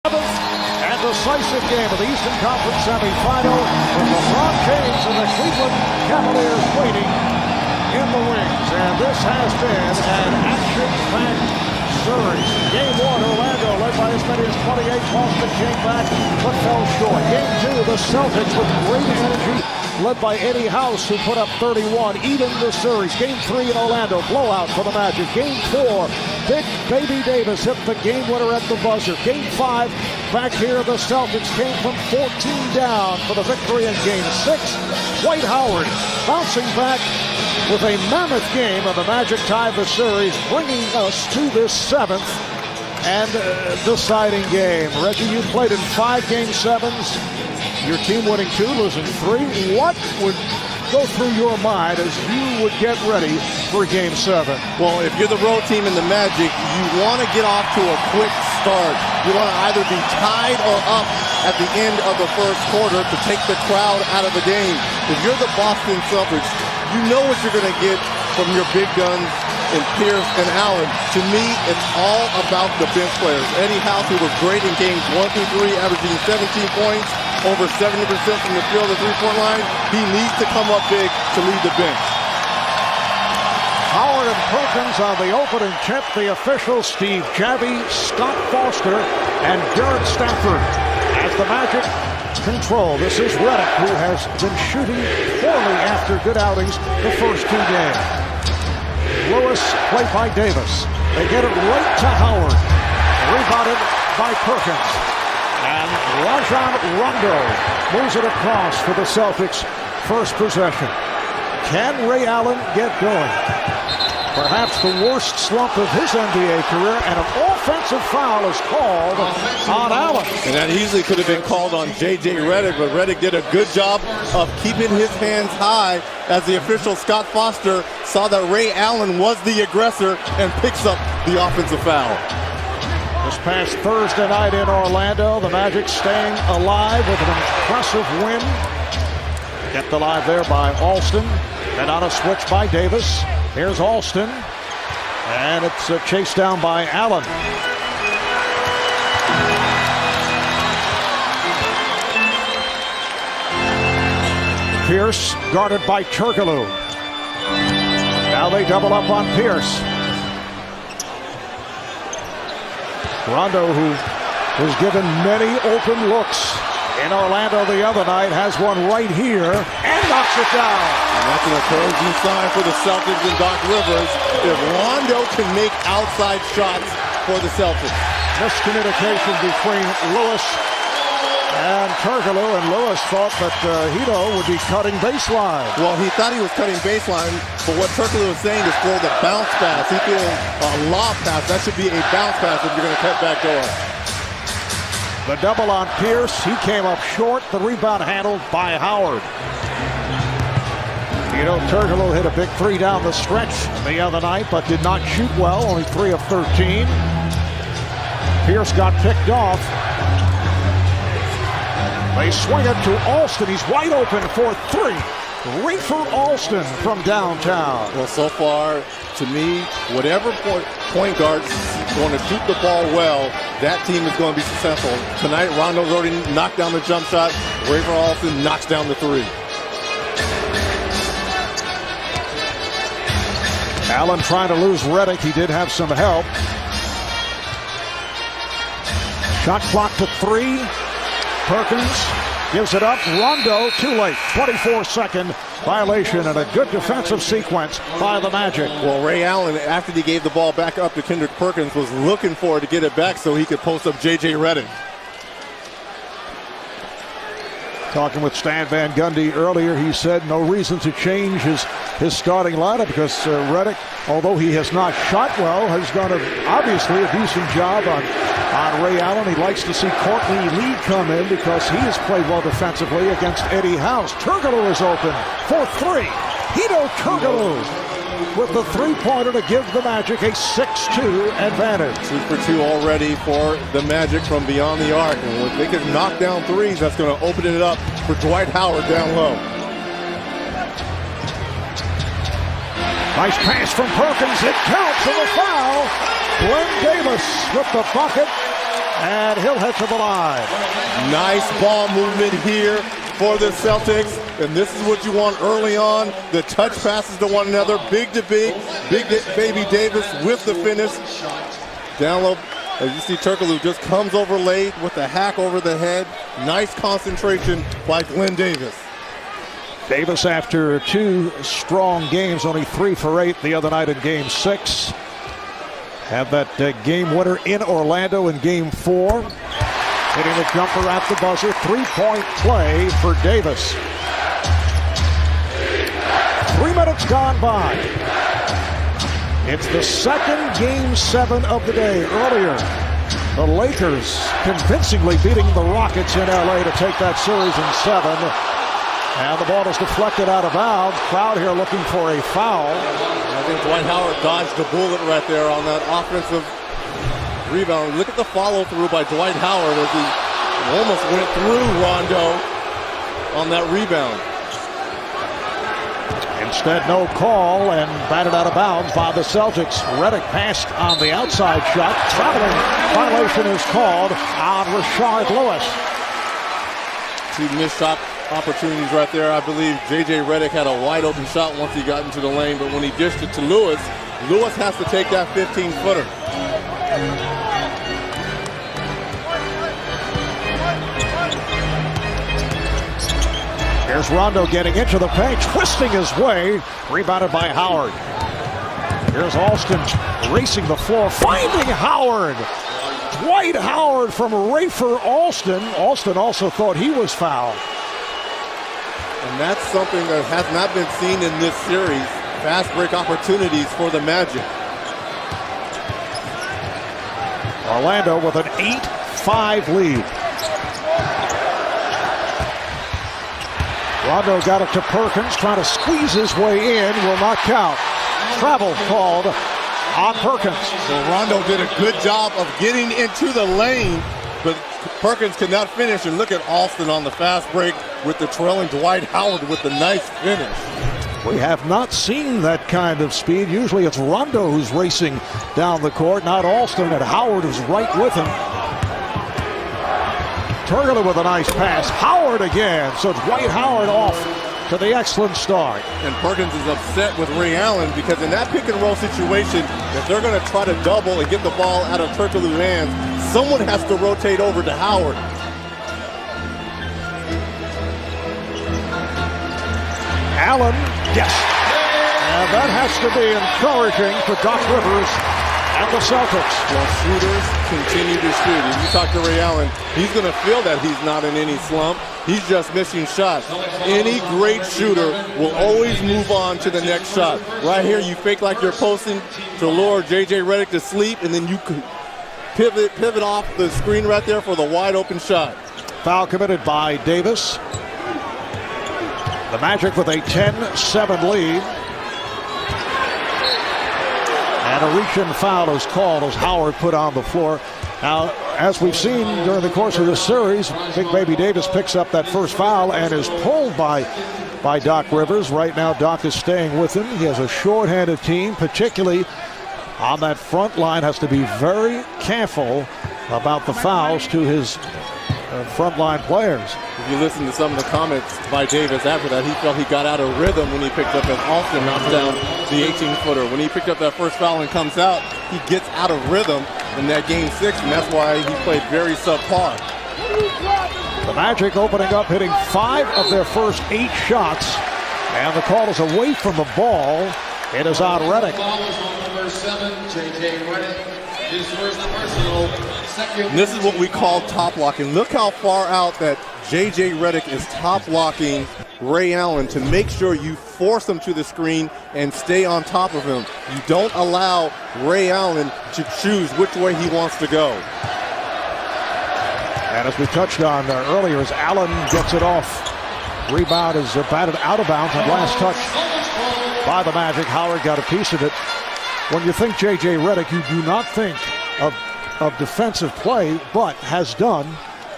7th and decisive game of the Eastern Conference semifinal with LeBron James and the Cleveland Cavaliers waiting in the wings. And this has been an action-packed series. Game 1, Orlando led by as many as 28. Boston came back but fell short. Game 2, the Celtics with great energy led by Eddie House, who put up 31, even the series. Game 3 in Orlando, blowout for the Magic. Game 4, Big Baby Davis hit the game winner at the buzzer. Game 5, back here, the Celtics came from 14 down for the victory in Game 6. Dwight Howard bouncing back with a mammoth game, and the Magic tied the series, bringing us to this 7th and deciding game. Reggie, you played in 5 Game 7s. Your team winning 2, losing 3. What would go through your mind as you would get ready for Game 7? Well, if you're the road team in the Magic, you want to get off to a quick start. You want to either be tied or up at the end of the first quarter to take the crowd out of the game. If you're the Boston Celtics, you know what you're going to get from your big guns in Pierce and Allen. To me, it's all about the bench players. Eddie House, who was great in games 1 through 3, averaging 17 points, over 70% from the field, the three-point line. He needs to come up big to lead the bench. Howard and Perkins on the opening tip. The officials, Steve Javie, Scott Foster, and Derek Stafford as the Magic control. This is Redick, who has been shooting poorly after good outings the first 2 games. Lewis played by Davis. They get it right to Howard. Rebounded by Perkins. And Rajon Rondo moves it across for the Celtics' first possession. Can Ray Allen get going? Perhaps the worst slump of his NBA career, and an offensive foul is called on Allen. And that easily could have been called on J.J. Redick, but Redick did a good job of keeping his hands high as the official, Scott Foster, saw that Ray Allen was the aggressor and picks up the offensive foul. This past Thursday night in Orlando, the Magic staying alive with an impressive win. Kept alive there by Alston, and on a switch by Davis. Here's Alston, and it's chased down by Allen. Pierce guarded by Turkoglu. Now they double up on Pierce. Rondo, who was given many open looks in Orlando the other night, has one right here and knocks it down. And that's an encouraging sign for the Celtics and Doc Rivers if Rondo can make outside shots for the Celtics. Miscommunication between Lewis and Turkoglu, and Lewis thought that Hito would be cutting baseline. Well, he thought he was cutting baseline, but what Turkoglu was saying is throw the bounce pass. He threw a lob pass. That should be a bounce pass if you're going to cut back door. The double on Pierce. He came up short. The rebound handled by Howard. Turkoglu hit a big 3 down the stretch the other night, but did not shoot well. Only 3 of 13. Pierce got picked off. They swing it to Alston. He's wide open for 3. Rayford Alston from downtown. Well, so far, to me, whatever point guard's going to shoot the ball well, that team is going to be successful. Tonight, Rondo's already knocked down the jump shot. Rayford Alston knocks down the 3. Allen trying to lose Redick. He did have some help. Shot clock to 3. Perkins gives it up. Rondo, too late. 24-second violation and a good defensive sequence by the Magic. Well, Ray Allen, after he gave the ball back up to Kendrick Perkins, was looking for it to get it back so he could post up J.J. Redick. Talking with Stan Van Gundy earlier, he said no reason to change his starting lineup because Redick, although he has not shot well, has done obviously a decent job on Ray Allen. He likes to see Courtney Lee come in because he has played well defensively against Eddie House. Turkoglu is open for 3. Hito Turkoglu with the 3-pointer to give the Magic a 6-2 advantage. 2 for 2 already for the Magic from beyond the arc. And if they can knock down 3s, that's going to open it up for Dwight Howard down low. Nice pass from Perkins. It counts for the foul. Glenn Davis with the bucket. And he'll head to the line. Nice ball movement here for the Celtics. And this is what you want early on. The touch passes to one another. Big to big. Baby Davis with the finish. Down low. As you see, Turkoglu just comes over late with the hack over the head. Nice concentration by Glenn Davis. Davis, after 2 strong games, only 3 for 8 the other night in Game 6. Had that game winner in Orlando in Game 4. Hitting the jumper at the buzzer. 3-point play for Davis. 3 minutes gone by. It's the second Game 7 of the day. Earlier, the Lakers convincingly beating the Rockets in LA to take that series in 7. And the ball is deflected out of bounds. Crowd here looking for a foul. I think Dwight Howard dodged the bullet right there on that offensive rebound. Look at the follow-through by Dwight Howard as he almost went through Rondo on that rebound. Instead, no call, and batted out of bounds by the Celtics. Redick passed on the outside shot. Traveling violation is called on Rashard Lewis. 2 missed shot opportunities right there. I believe J.J. Redick had a wide open shot once he got into the lane, but when he dished it to Lewis, Lewis has to take that 15-footer. Here's Rondo getting into the paint, twisting his way, rebounded by Howard. Here's Alston racing the floor, finding Howard. Dwight Howard from Rafer Alston. Alston also thought he was fouled. And that's something that has not been seen in this series. Fast break opportunities for the Magic. Orlando with an 8-5 lead. Rondo got it to Perkins, trying to squeeze his way in, will not count. Travel called on Perkins. So Rondo did a good job of getting into the lane, but Perkins could not finish. And look at Alston on the fast break with the trailing Dwight Howard with the nice finish. We have not seen that kind of speed. Usually it's Rondo who's racing down the court, not Alston, and Howard is right with him. Turkoglu with a nice pass. Howard again. So Dwight Howard off to the excellent start. And Perkins is upset with Ray Allen because in that pick and roll situation, if they're going to try to double and get the ball out of Turkoglu's hands, someone has to rotate over to Howard. Allen, yes. And that has to be encouraging for Doc Rivers and the Celtics. Well, shooters continue to shoot. If you talk to Ray Allen, he's going to feel that he's not in any slump. He's just missing shots. Any great shooter will always move on to the next shot. Right here, you fake like you're posting to lure J.J. Redick to sleep, and then you could pivot off the screen right there for the wide open shot. Foul committed by Davis. The Magic with a 10-7 lead. And a reach-in foul is called as Howard put on the floor. Now, as we've seen during the course of this series, Big Baby Davis picks up that first foul and is pulled by Doc Rivers. Right now, Doc is staying with him. He has a short-handed team, particularly on that front line. Has to be very careful about the fouls to his frontline players. If you listen to some of the comments by Davis after that, he felt he got out of rhythm when he picked up, as Alston knocked down the 18-footer. When he picked up that first foul and comes out, he gets out of rhythm in that Game 6, and that's why he played very subpar. The Magic opening up, hitting 5 of their first 8 shots, and the call is away from the ball. It is on Redick. Number 7, J.J. Redick. His first personal. And this is what we call top locking. Look how far out that J.J. Redick is top locking Ray Allen to make sure you force him to the screen and stay on top of him. You don't allow Ray Allen to choose which way he wants to go. And as we touched on earlier, as Allen gets it off, rebound is batted out of bounds on last touch by the Magic. Howard got a piece of it. When you think J.J. Redick, you do not think of defensive play, but has done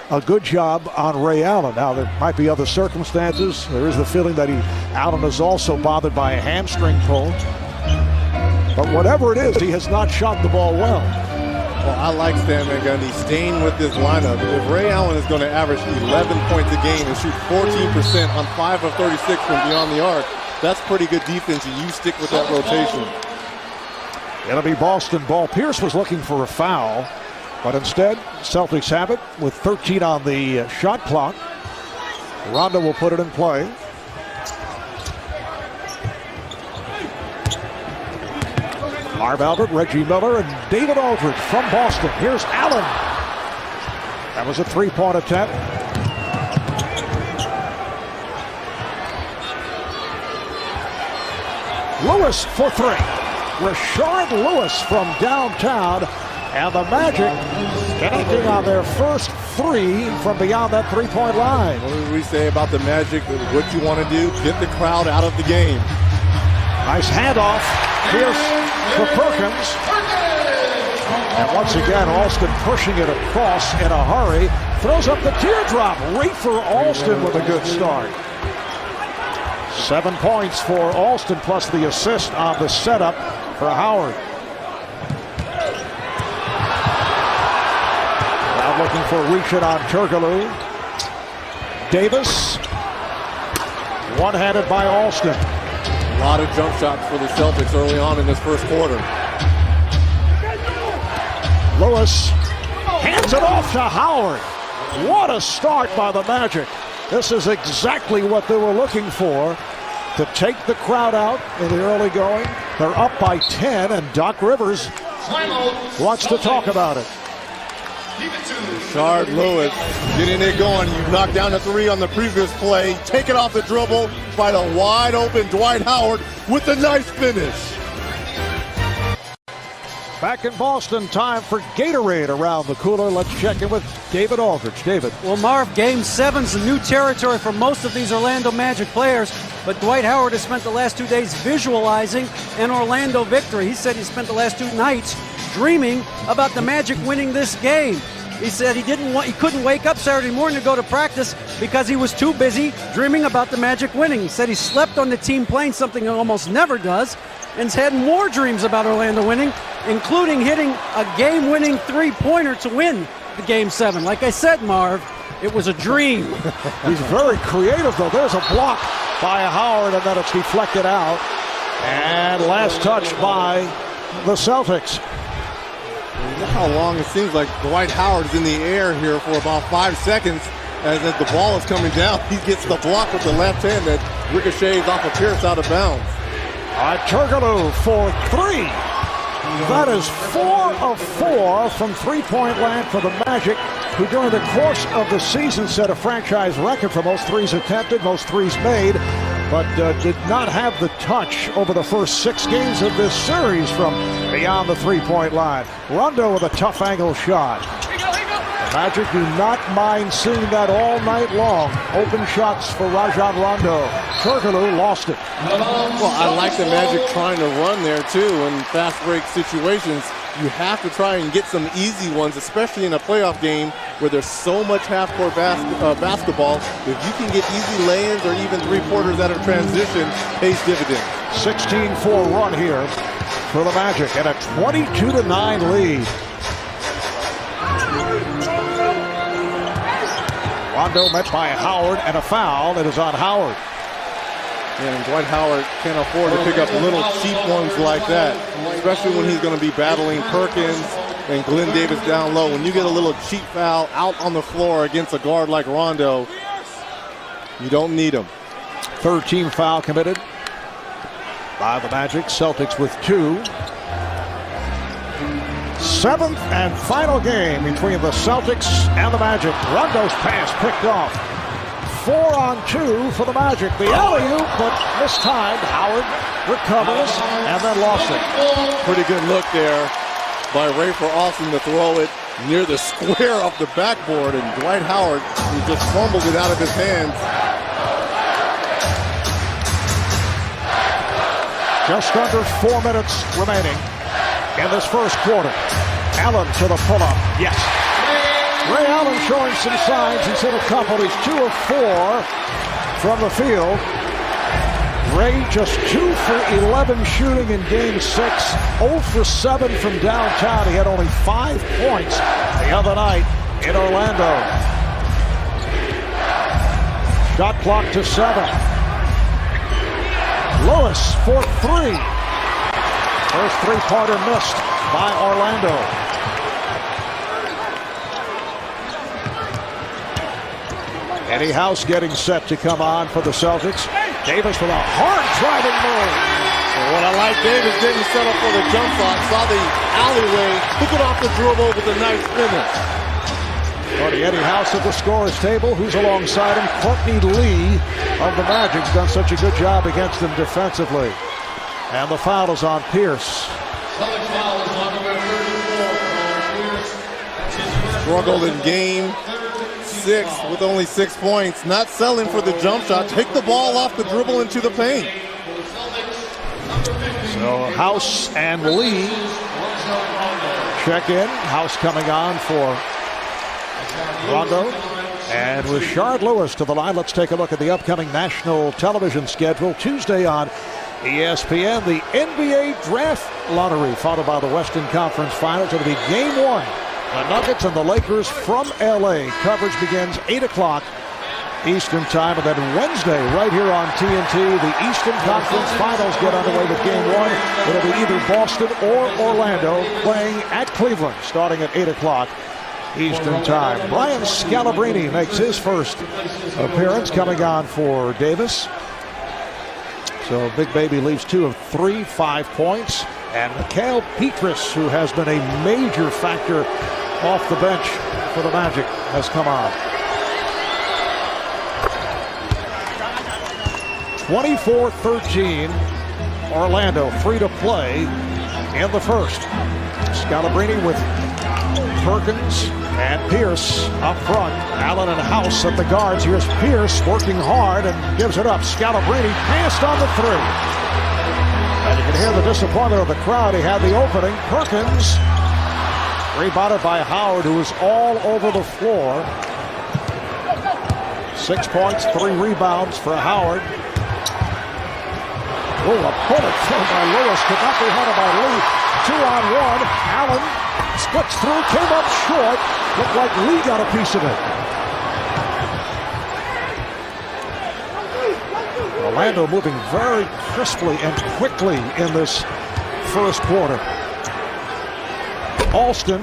a good job on Ray Allen. Now, there might be other circumstances. There is the feeling that Allen is also bothered by a hamstring pull. But whatever it is, he has not shot the ball well. Well, I like Stan Van Gundy staying with this lineup. If Ray Allen is going to average 11 points a game and shoot 14% on 5 of 36 from beyond the arc, that's pretty good defense, and you stick with that rotation. It'll be Boston ball. Pierce was looking for a foul, but instead, Celtics have it with 13 on the shot clock. Rondo will put it in play. Marv Albert, Reggie Miller, and David Aldridge from Boston. Here's Allen. That was a three-point attempt. Lewis for three. Rashard Lewis from downtown. And the Magic connecting on their first three from beyond that three-point line. What did we say about the Magic? What you want to do, get the crowd out of the game. Nice handoff. Pierce for Perkins. And once again, Alston pushing it across in a hurry. Throws up the teardrop. Rafer Alston with a good start. 7 points for Alston plus the assist on the setup for Howard. Now looking for reach-in on Turkoglu. Davis. One-handed by Alston. A lot of jump shots for the Celtics early on in this first quarter. Lewis hands it off to Howard. What a start by the Magic. This is exactly what they were looking for, to take the crowd out in the early going. They're up by 10, and Doc Rivers wants to talk about it. Rashard Lewis getting it going. You knocked down a three on the previous play. Take it off the dribble. Find a wide open Dwight Howard with a nice finish. Back in Boston, time for Gatorade around the cooler. Let's check in with David Aldridge. David. Well, Marv, Game 7's a new territory for most of these Orlando Magic players, but Dwight Howard has spent the last 2 days visualizing an Orlando victory. He said he spent the last 2 nights dreaming about the Magic winning this game. He said he couldn't wake up Saturday morning to go to practice because he was too busy dreaming about the Magic winning. He said he slept on the team plane, something he almost never does, and has had more dreams about Orlando winning, including hitting a game-winning three-pointer to win the Game 7. Like I said, Marv, it was a dream. He's very creative, though. There's a block by Howard, and then it's deflected out. And last touch by the Celtics. Look how long it seems like Dwight Howard is in the air here for about 5 seconds. As the ball is coming down, he gets the block with the left hand that ricochets off of Pierce out of bounds. Turkoglu for three. That is 4 of 4 from three-point land for the Magic, who during the course of the season set a franchise record for most threes attempted, most threes made, but did not have the touch over the first 6 games of this series from beyond the three-point line. Rondo with a tough angle shot. The Magic do not mind seeing that all night long. Open shots for Rajon Rondo. Turkoglu lost it. Well, I like the Magic trying to run there, too, in fast break situations. You have to try and get some easy ones, especially in a playoff game where there's so much half-court basketball. If you can get easy lay-ins or even three-quarters out of transition, pays dividends. 16-4 run here for the Magic and a 22-9 lead. Rondo met by Howard, and a foul. It is on Howard. And Dwight Howard can't afford to pick up little cheap ones like that, especially when he's going to be battling Perkins and Glenn Davis down low. When you get a little cheap foul out on the floor against a guard like Rondo, you don't need him. Third team foul committed by the Magic. Celtics with 2. 7th and final game between the Celtics and the Magic. Rondo's pass picked off. 4 on 2 for the Magic. The alley-oop, but mistimed. Howard recovers and then lost it. Pretty good look there by Rafer Alston to throw it near the square of the backboard, and Dwight Howard, he just fumbled it out of his hands. Just under 4 minutes remaining in this first quarter. Allen to the pull-up. Yes. Ray Allen showing some signs. He's hit a couple. He's 2 of 4 from the field. Ray just 2 for 11 shooting in game 6. 0 for 7 from downtown. He had only 5 points the other night in Orlando. Shot clock to 7. Lewis for 3. First three-pointer missed by Orlando. Eddie House getting set to come on for the Celtics. Davis with a hard driving move. And what I like, Davis didn't settle for the jump shot. Saw the alleyway, took it off the dribble with a nice finish. But Eddie House at the scorer's table. Who's alongside him? Courtney Lee of the Magic's done such a good job against them defensively. And the foul is on Pierce. Celtics foul is on number 34 on Pierce. That's his first. Struggled in game 6 with only 6 points. Not selling for the jump shot. Take the ball off the dribble into the paint. So House and Lee check in. House coming on for Rondo. And with Shard Lewis to the line, let's take a look at the upcoming national television schedule. Tuesday on ESPN, the NBA Draft Lottery, followed by the Western Conference Finals. It'll be game 1. The Nuggets and the Lakers from LA. Coverage begins 8 o'clock Eastern time. And then Wednesday, right here on TNT, the Eastern Conference Finals get underway with game 1. It'll be either Boston or Orlando playing at Cleveland starting at 8 o'clock Eastern time. Brian Scalabrine makes his first appearance coming on for Davis. So Big Baby leaves 2 of 3, 5 points. And Mikal Petrus, who has been a major factor off the bench for the Magic, has come on. 24-13, Orlando free to play in the first. Scalabrine with Perkins and Pierce up front. Allen and House at the guards. Here's Pierce working hard and gives it up. Scalabrine passed on the 3. And you can hear the disappointment of the crowd. He had the opening. Perkins rebounded by Howard, who was all over the floor. 6 points, 3 rebounds for Howard. Oh, a bullet thrown by Lewis. Could not be handled by Lee. 2-on-1. Allen splits through, came up short. Looked like Lee got a piece of it. Orlando moving very crisply and quickly in this first quarter. Alston.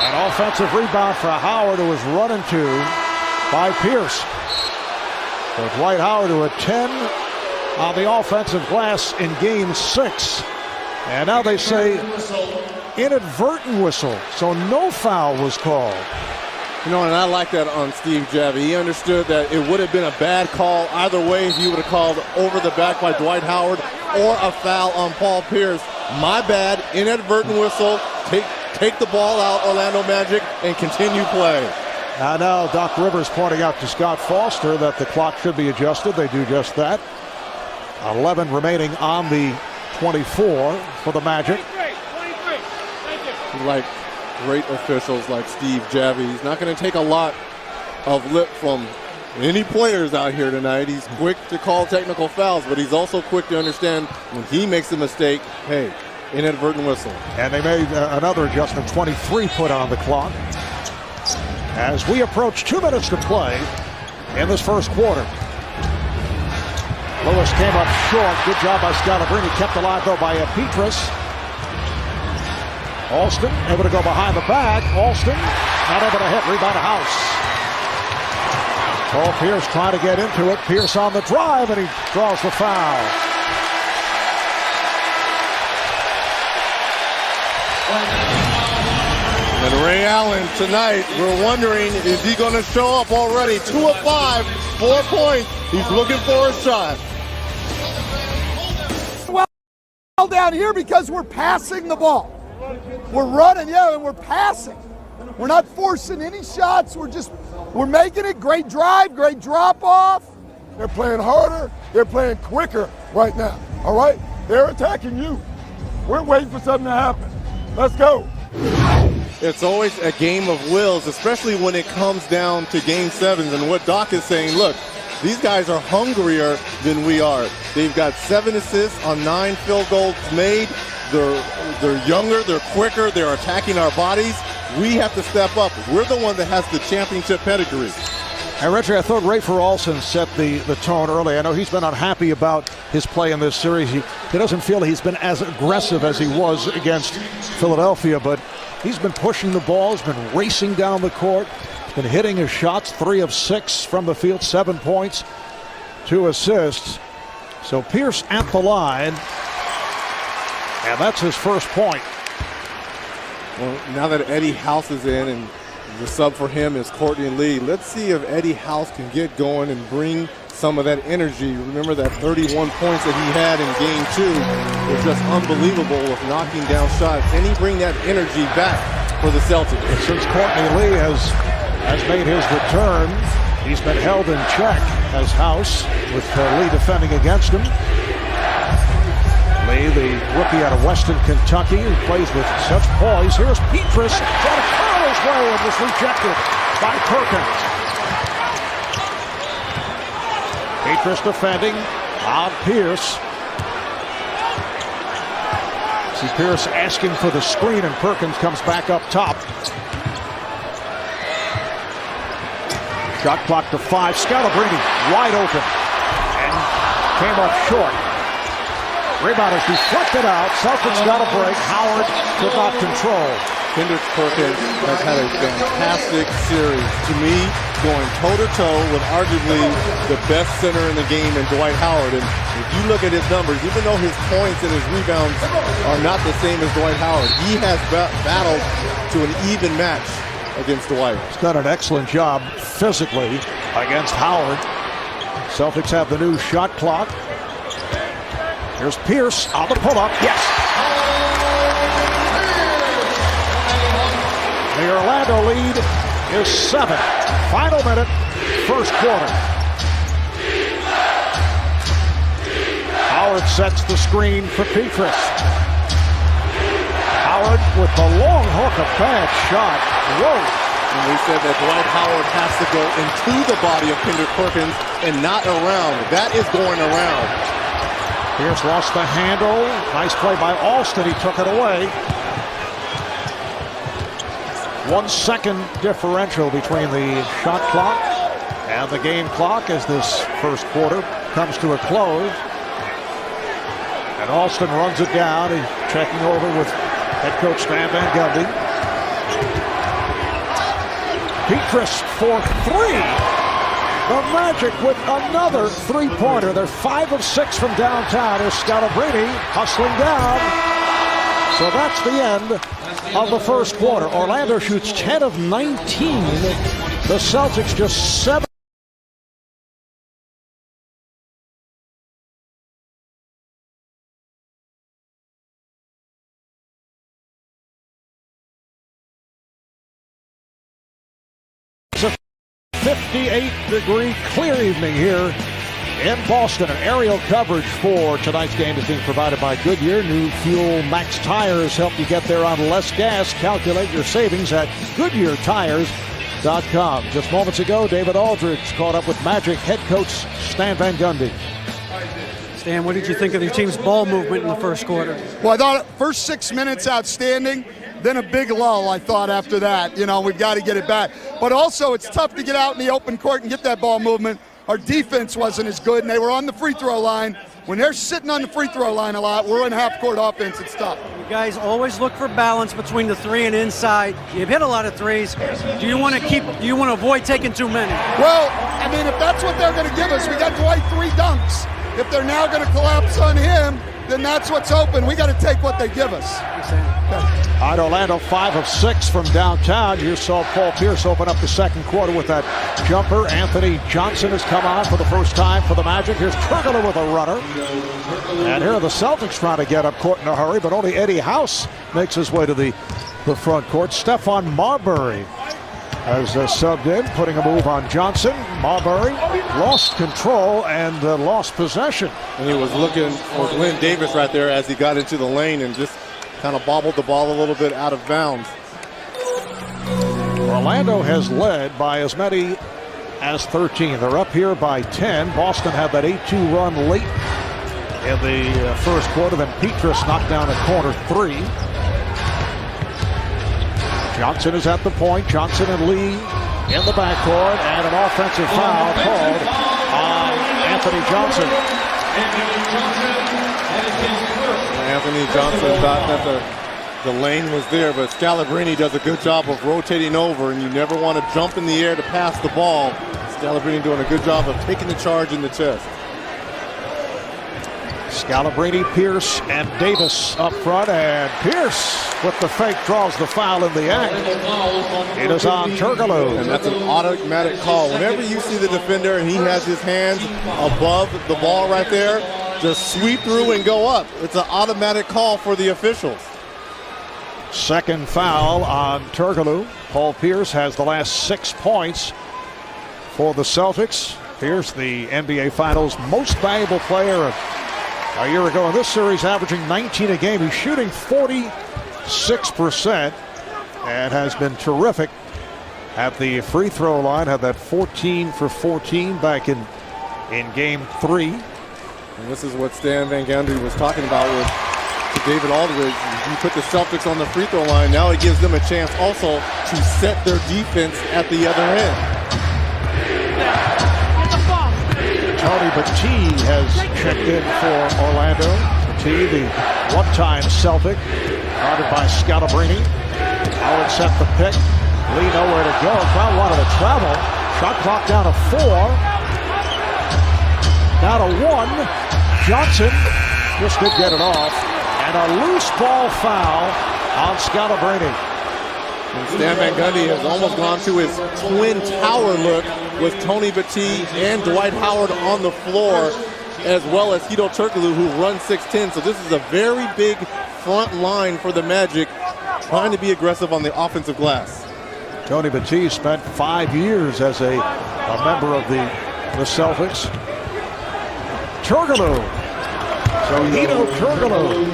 An offensive rebound for Howard, who was run into by Pierce. So Dwight Howard, who had 10 on the offensive glass in game 6. And now they say inadvertent whistle. So no foul was called. You know, and I like that on Steve Javie. He understood that it would have been a bad call either way if he would have called over the back by Dwight Howard or a foul on Paul Pierce. My bad, inadvertent whistle. Take the ball out, Orlando Magic, and continue play. Now Doc Rivers pointing out to Scott Foster that the clock should be adjusted. They do just that. 11 remaining on the 24 for the Magic. Like great officials like Steve Javie. He's not going to take a lot of lip from any players out here tonight. He's quick to call technical fouls, but he's also quick to understand when he makes a mistake, hey, inadvertent whistle. And they made another adjustment, 23 put on the clock. As we approach 2 minutes to play in this first quarter. Lewis came up short. Good job by Scalabrine. Kept alive, though, by Petrus. Alston able to go behind the back. Alston not able to hit. Rebound to House. Paul Pierce trying to get into it. Pierce on the drive, and he draws the foul. And Ray Allen tonight, we're wondering, is he going to show up already? 2 of 5, 4 points. He's looking for a shot. Well, down here because we're passing the ball. We're running, yeah, and we're passing. We're not forcing any shots. We're making it. Great drive, great drop off. They're playing harder. They're playing quicker right now. All right? They're attacking you. We're waiting for something to happen. Let's go. It's always a game of wills, especially when it comes down to game 7s. And what Doc is saying, look, These guys are hungrier than we are. They've got 7 assists on 9 field goals made. They're younger, they're quicker, they're attacking our bodies. We have to step up. We're the one that has the championship pedigree. And Reggie, I thought Rafer Alston set the tone early. I know he's been unhappy about his play in this series. He doesn't feel he's been as aggressive as he was against Philadelphia, but he's been pushing the ball, he's been racing down the court, been hitting his shots, 3 of 6 from the field, 7 points, 2 assists. So Pierce at the line, and that's his first point. Well, now that Eddie House is in and the sub for him is Courtney Lee, let's see if Eddie House can get going and bring some of that energy. Remember that 31 points that he had in game 2 was just unbelievable with knocking down shots. Can he bring that energy back for the Celtics? Since Courtney Lee has made his return, he's been held in check as House, with Lee defending against him. Lee, the rookie out of Weston, Kentucky, who plays with such poise. Here's Petrus trying to curl his way and was rejected by Perkins. Petrus defending on Pierce. See Pierce asking for the screen, and Perkins comes back up top. Shot clock to 5. Scalabrine wide open and came up short. Rebound is deflected out. Celtics got a break. Howard could not control. Kendrick Perkins has had a fantastic series. To me, going toe-to-toe with arguably the best center in the game in Dwight Howard. And if you look at his numbers, even though his points and his rebounds are not the same as Dwight Howard, he has battled to an even match against Dwight. He's done an excellent job physically against Howard. Celtics have the new shot clock. Here's Pierce on the pull-up. Yes! The Orlando lead is 7. Final minute, first quarter. Howard sets the screen for Petrus. Howard with the long hook, a bad shot. Whoa! And we said that Dwight Howard has to go into the body of Kendrick Perkins and not around. That is going around. Pierce lost the handle. Nice play by Alston. He took it away. 1 second differential between the shot clock and the game clock as this first quarter comes to a close. And Alston runs it down. He's checking over with head coach Stan Van Gundy. Petrus for 3. The Magic with another 3-pointer. They're 5 of 6 from downtown. Here's Scalabrine hustling down. So that's the end of the first quarter. Orlando shoots 10 of 19. The Celtics just 7. It's a 58-degree clear evening here in Boston. And aerial coverage for tonight's game is being provided by Goodyear. New Fuel Max tires help you get there on less gas. Calculate your savings at GoodyearTires.com. Just moments ago, David Aldridge caught up with Magic head coach Stan Van Gundy. Stan, what did you think of your team's ball movement in the first quarter? Well, I thought first 6 minutes outstanding. Then a big lull, I thought, after that. You know, we've got to get it back. But also, it's tough to get out in the open court and get that ball movement. Our defense wasn't as good, and they were on the free throw line. When they're sitting on the free throw line a lot, we're in half-court offense. It's tough. You guys always look for balance between the 3 and inside. You've hit a lot of threes. Do you want to avoid taking too many? Well, I mean, if that's what they're going to give us, we got Dwight 3 dunks. If they're now going to collapse on him, then that's what's open. We got to take what they give us. All right, Orlando 5 of 6 from downtown. You saw Paul Pierce open up the second quarter with that jumper. Anthony Johnson has come on for the first time for the Magic. Here's Turkoglu with a runner. And here are the Celtics trying to get up court in a hurry, but only Eddie House makes his way to the front court. Stephon Marbury has subbed in, putting a move on Johnson. Marbury lost control and lost possession. And he was looking for Glenn Davis right there as he got into the lane and just kind of bobbled the ball a little bit out of bounds. Orlando has led by as many as 13. They're up here by 10. Boston had that 8-2 run late in the first quarter. Then Petrus knocked down a corner three. Johnson is at the point. Johnson and Lee in the backcourt, and an offensive foul called on Anthony Johnson. Anthony Johnson thought that the lane was there, but Scalabrini does a good job of rotating over, and you never want to jump in the air to pass the ball. Scalabrini doing a good job of taking the charge in the chest. Scalabrini, Pierce, and Davis up front, and Pierce with the fake draws the foul in the act. It is on Turkoglu. And that's an automatic call. Whenever you see the defender and he has his hands above the ball right there, just sweep through and go up. It's an automatic call for the officials. Second foul on Turkoglu. Paul Pierce has the last 6 points for the Celtics. Pierce, the NBA Finals most valuable player a year ago in this series, averaging 19 a game. He's shooting 46% and has been terrific at the free throw line. Had that 14 for 14 back in game 3. And this is what Stan Van Gundy was talking about with David Aldridge. You put the Celtics on the free throw line, now it gives them a chance also to set their defense at the other end. Tony Battie has checked in for Orlando. Battie, the one-time Celtic, guarded by Scalabrini. Howard set the pick. Lee nowhere to go. Crowd wanted to travel. Shot clock down to 4. Down to 1. Johnson just could get it off. And a loose ball foul on Scalabrini. And Stan Van Gundy has almost gone to his twin tower look with Tony Battie and Dwight Howard on the floor, as well as Hedo Turkoglu, who runs 6'10". So this is a very big front line for the Magic, trying to be aggressive on the offensive glass. Tony Battie spent 5 years as a member of the Celtics. Turkoglu. So Hedo Turkoglu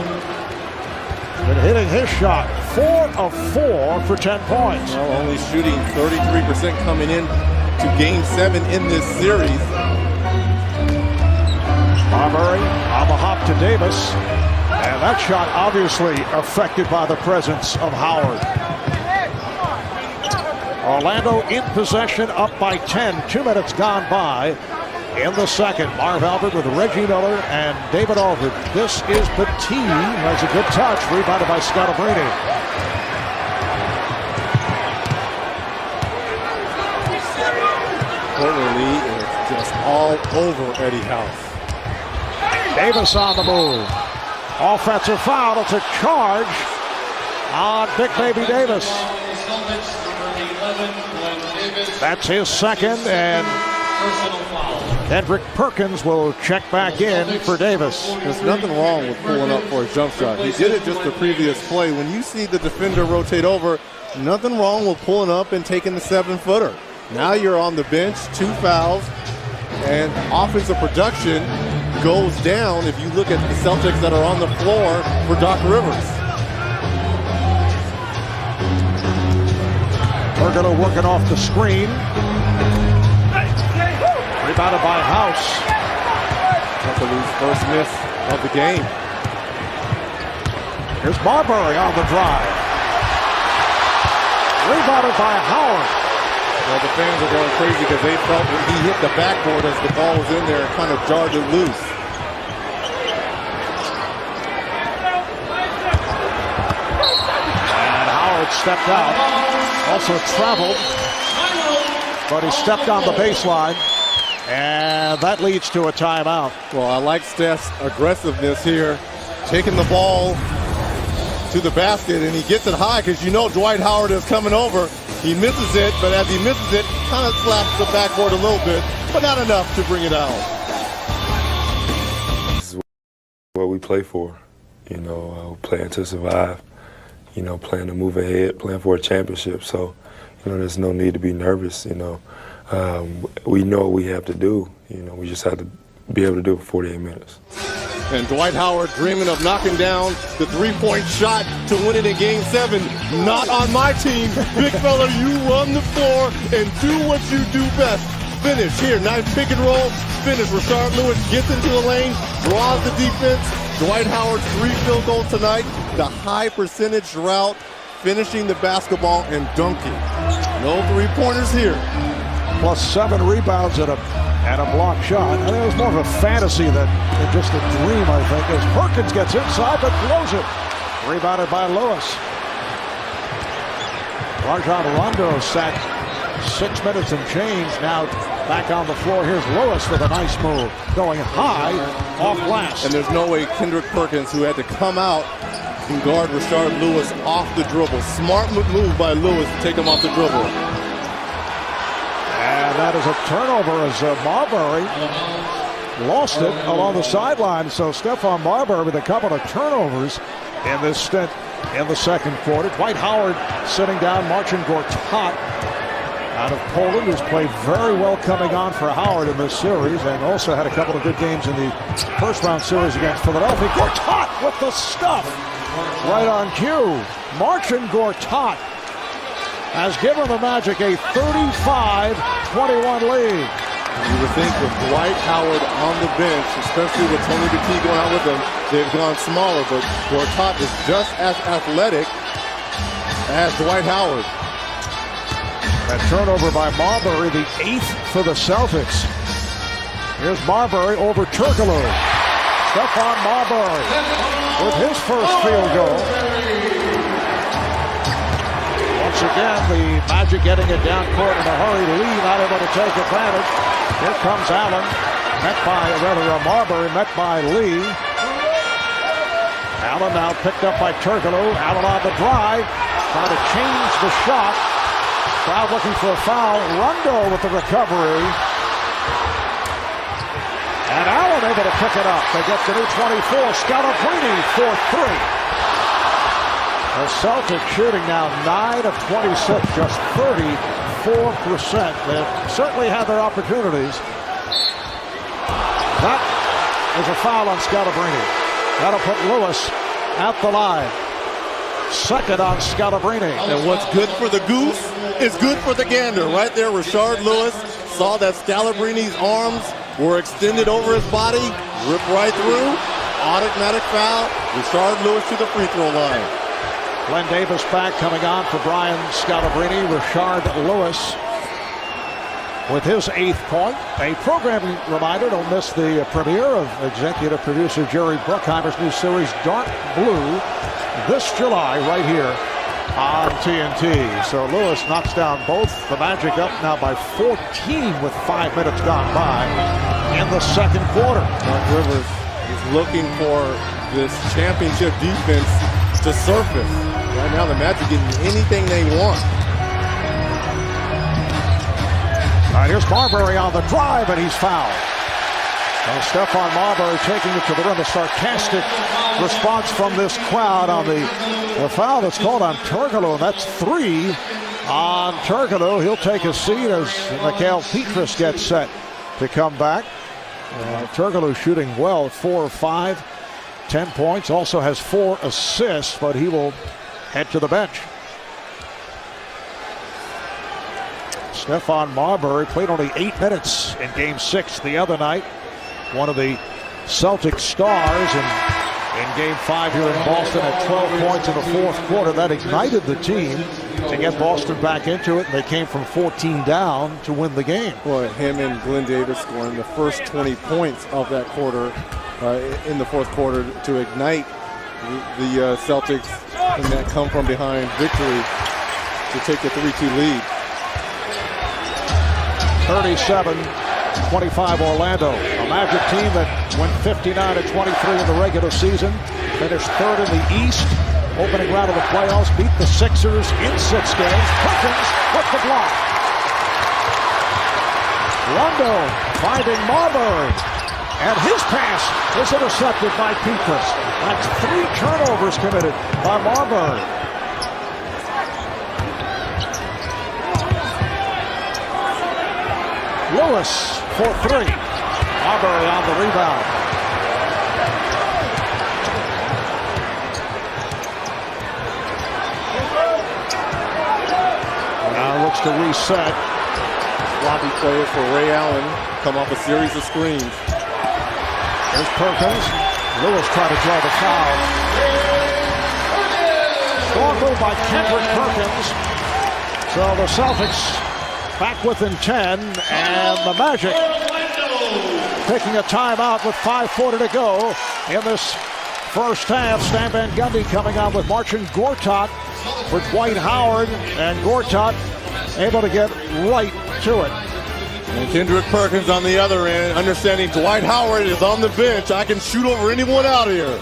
been hitting his shot. 4 of 4 for 10 points. Well, only shooting 33% coming in to Game 7 in this series. Marbury on the hop to Davis. And that shot obviously affected by the presence of Howard. Orlando in possession, up by 10. 2 minutes gone by in the second. Marv Albert with Reggie Miller and David Aldridge. This is Battie. Has a good touch. Rebounded by Scalabrini. Portland Lee is just all over Eddie House. Davis on the move. Offensive foul. It's a charge on Big Baby Davis. That's his second, and Kendrick Perkins will check back in for Davis. There's nothing wrong with pulling up for a jump shot. He did it just the previous play. When you see the defender rotate over, nothing wrong with pulling up and taking the 7-footer. Now you're on the bench, 2 fouls, and offensive production goes down if you look at the Celtics that are on the floor for Doc Rivers. Turkoglu working off the screen. Rebounded by House. Turkoglu's first miss of the game. Here's Marbury on the drive. Rebounded by Howard. Well, the fans are going crazy because they felt when he hit the backboard as the ball was in there, it kind of jarred it loose. And Howard stepped out. Also traveled, but he stepped on the baseline. And that leads to a timeout. Well, I like Steph's aggressiveness here, taking the ball to the basket, and he gets it high because you know Dwight Howard is coming over. He misses it, but as he misses it, kind of slaps the backboard a little bit, but not enough to bring it out. This is what we play for, playing to survive, playing to move ahead, playing for a championship. So, there's no need to be nervous, we know what we have to do. We just have to be able to do it for 48 minutes. And Dwight Howard dreaming of knocking down the three-point shot to win it in Game 7. Not on my team. Big fella, you run the floor and do what you do best. finish here. Nice pick and roll finish. Rashard Lewis gets into the lane, draws the defense. Dwight Howard's 3 field goals tonight. The high percentage route, finishing the basketball and dunking. No 3-pointers here. Plus 7 rebounds and a block shot. I think it was more of a fantasy than just a dream, I think, as Perkins gets inside but blows it. Rebounded by Lewis. Rajon Rondo sat 6 minutes and change. Now back on the floor. Here's Lewis with a nice move. Going high off glass. And there's no way Kendrick Perkins, who had to come out and guard Rashard Lewis off the dribble. Smart move by Lewis to take him off the dribble. And that is a turnover as Marbury lost it along the sideline. So Stephon Marbury with a couple of turnovers in this stint in the second quarter. Dwight Howard sitting down. Marcin Gortat out of Poland, who's played very well coming on for Howard in this series, and also had a couple of good games in the first round series against Philadelphia. Gortat with the stuff right on cue. Marcin Gortat has given the Magic a 35-21 lead. You would think with Dwight Howard on the bench, especially with Tony DeKey going out with them, they've gone smaller, but Gortat is just as athletic as Dwight Howard. That turnover by Marbury, the 8th for the Celtics. Here's Marbury over Turkoglu. Stephon Marbury with his first field goal. Once again, the Magic getting it down court in a hurry. Lee not able to take advantage. Here comes Allen, Marbury met by Lee. Allen now picked up by Turkoglu. Allen on the drive, trying to change the shot. Crowd looking for a foul. Rondo with the recovery. And Allen able to pick it up. They get the new 24. Scalabrine for 3. The Celtics shooting now 9 of 26, just 34%. They've certainly had their opportunities. That is a foul on Scalabrine. That'll put Lewis at the line. Second on Scalabrine. And what's good for the goose is good for the gander. Right there, Rashard Lewis saw that Scalabrine's arms were extended over his body, ripped right through, automatic foul. Rashard Lewis to the free throw line. Glenn Davis back coming on for Brian Scalabrine. Rashard Lewis with his 8th point. A programming reminder, don't miss the premiere of executive producer Jerry Bruckheimer's new series, Dark Blue, this July right here on TNT. So Lewis knocks down both. The Magic up now by 14 with 5 minutes gone by in the second quarter. Doc Rivers is looking for this championship defense to surface. Right now the Magic getting anything they want. All right, here's Marbury on the drive, and he's fouled. And Stephon Marbury taking it to the rim. A sarcastic response from this crowd on the foul that's called on Turkoglu, and that's 3 on Turkoglu. He'll take a seat as Mikal Petras gets set to come back. Turkoglu shooting well, 4 of 5, 10 points. Also has 4 assists, but he will head to the bench. Stephon Marbury played only 8 minutes in Game 6 the other night. One of the Celtics stars in Game 5 here in Boston at 12 points in the fourth quarter. That ignited the team to get Boston back into it, and they came from 14 down to win the game. Well, him and Glenn Davis scoring the first 20 points of that quarter in the fourth quarter to ignite the Celtics in that come from behind victory to take the 3-2 lead. 37-25 Orlando. A Magic team that went 59-23 in the regular season. Finished 3rd in the East. Opening round of the playoffs. Beat the Sixers in 6 games. Perkins with the block. Rondo finding Marbury. And his pass is intercepted by Petras. That's 3 turnovers committed by Marbury. Lewis for 3. Marbury on the rebound. Now looks to reset. sloppy plays for Ray Allen. Come off a series of screens. There's Perkins. Lewis trying to draw the foul. Strong move by Kendrick Perkins. So the Celtics back within 10, and the Magic taking a timeout with 5:40 to go in this first half. Stan Van Gundy coming out with Marcin Gortat for Dwight Howard, and Gortat able to get right to it. And Kendrick Perkins on the other end, understanding Dwight Howard is on the bench. I can shoot over anyone out here.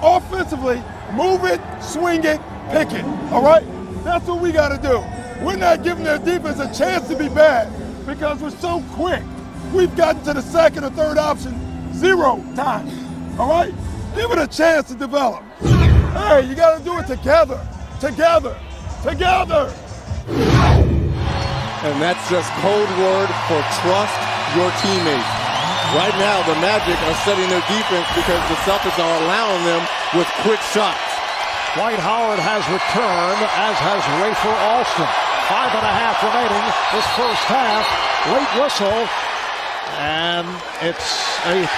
Offensively, move it, swing it, pick it. All right? That's what we got to do. We're not giving their defense a chance to be bad because we're so quick. We've gotten to the second or third option 0 times. All right? Give it a chance to develop. Hey, you got to do it together. Together. Together. And that's just code word for trust your teammates. Right now, the Magic are setting their defense because the Celtics are allowing them with quick shots. Dwight Howard has returned, as has Rafer Alston. 5.5 remaining this first half. Late whistle, and it's a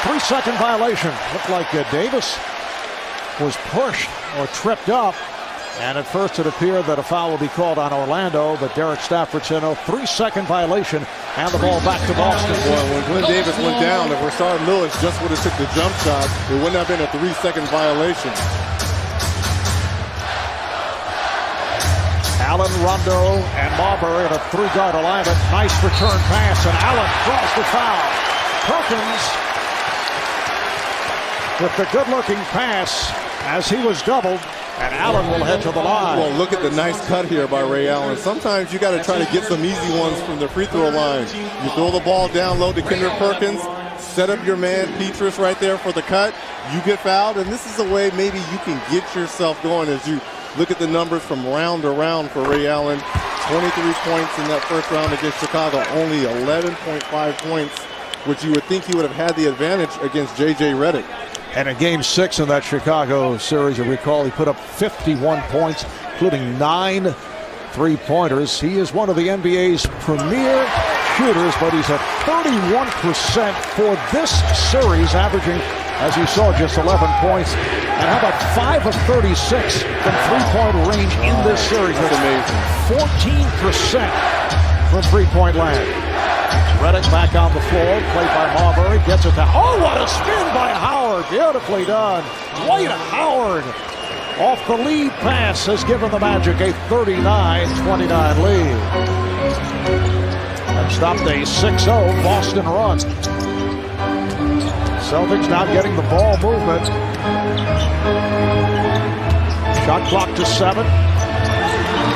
3-second violation. Looked like Davis was pushed or tripped up, and at first it appeared that a foul would be called on Orlando, but Derek Stafford said no. 3-second violation, and the ball back to Boston. Well, when Glenn Davis went down, if Rashard Lewis just would have took the jump shot, it wouldn't have been a 3-second violation. Allen, Rondo, and Marbury at a 3-guard alignment. Nice return pass, and Allen draws the foul. Perkins with the good-looking pass as he was doubled, and Allen will head to the line. Well, look at the nice cut here by Ray Allen. Sometimes you got to try to get some easy ones from the free throw line. You throw the ball down low to Kendrick Perkins, set up your man Petrus right there for the cut. You get fouled, and this is a way maybe you can get yourself going as you look at the numbers from round to round for Ray Allen. 23 points in that first round against Chicago, only 11.5 points, which you would think he would have had the advantage against J.J. Redick. And in Game 6 in that Chicago series, you recall, he put up 51 points, including 9 3-pointers. He is one of the NBA's premier shooters, but he's at 31% for this series, averaging, as you saw, just 11 points. And how about 5 of 36 from three-point range in this series? That's amazing. 14% from three-point land. Redick back on the floor, played by Marbury, gets it to, oh, what a spin by Howard, beautifully done. Dwight Howard off the lead pass has given the Magic a 39-29 lead. And stopped a 6-0 Boston run. Celtics now getting the ball movement. Shot clock to 7.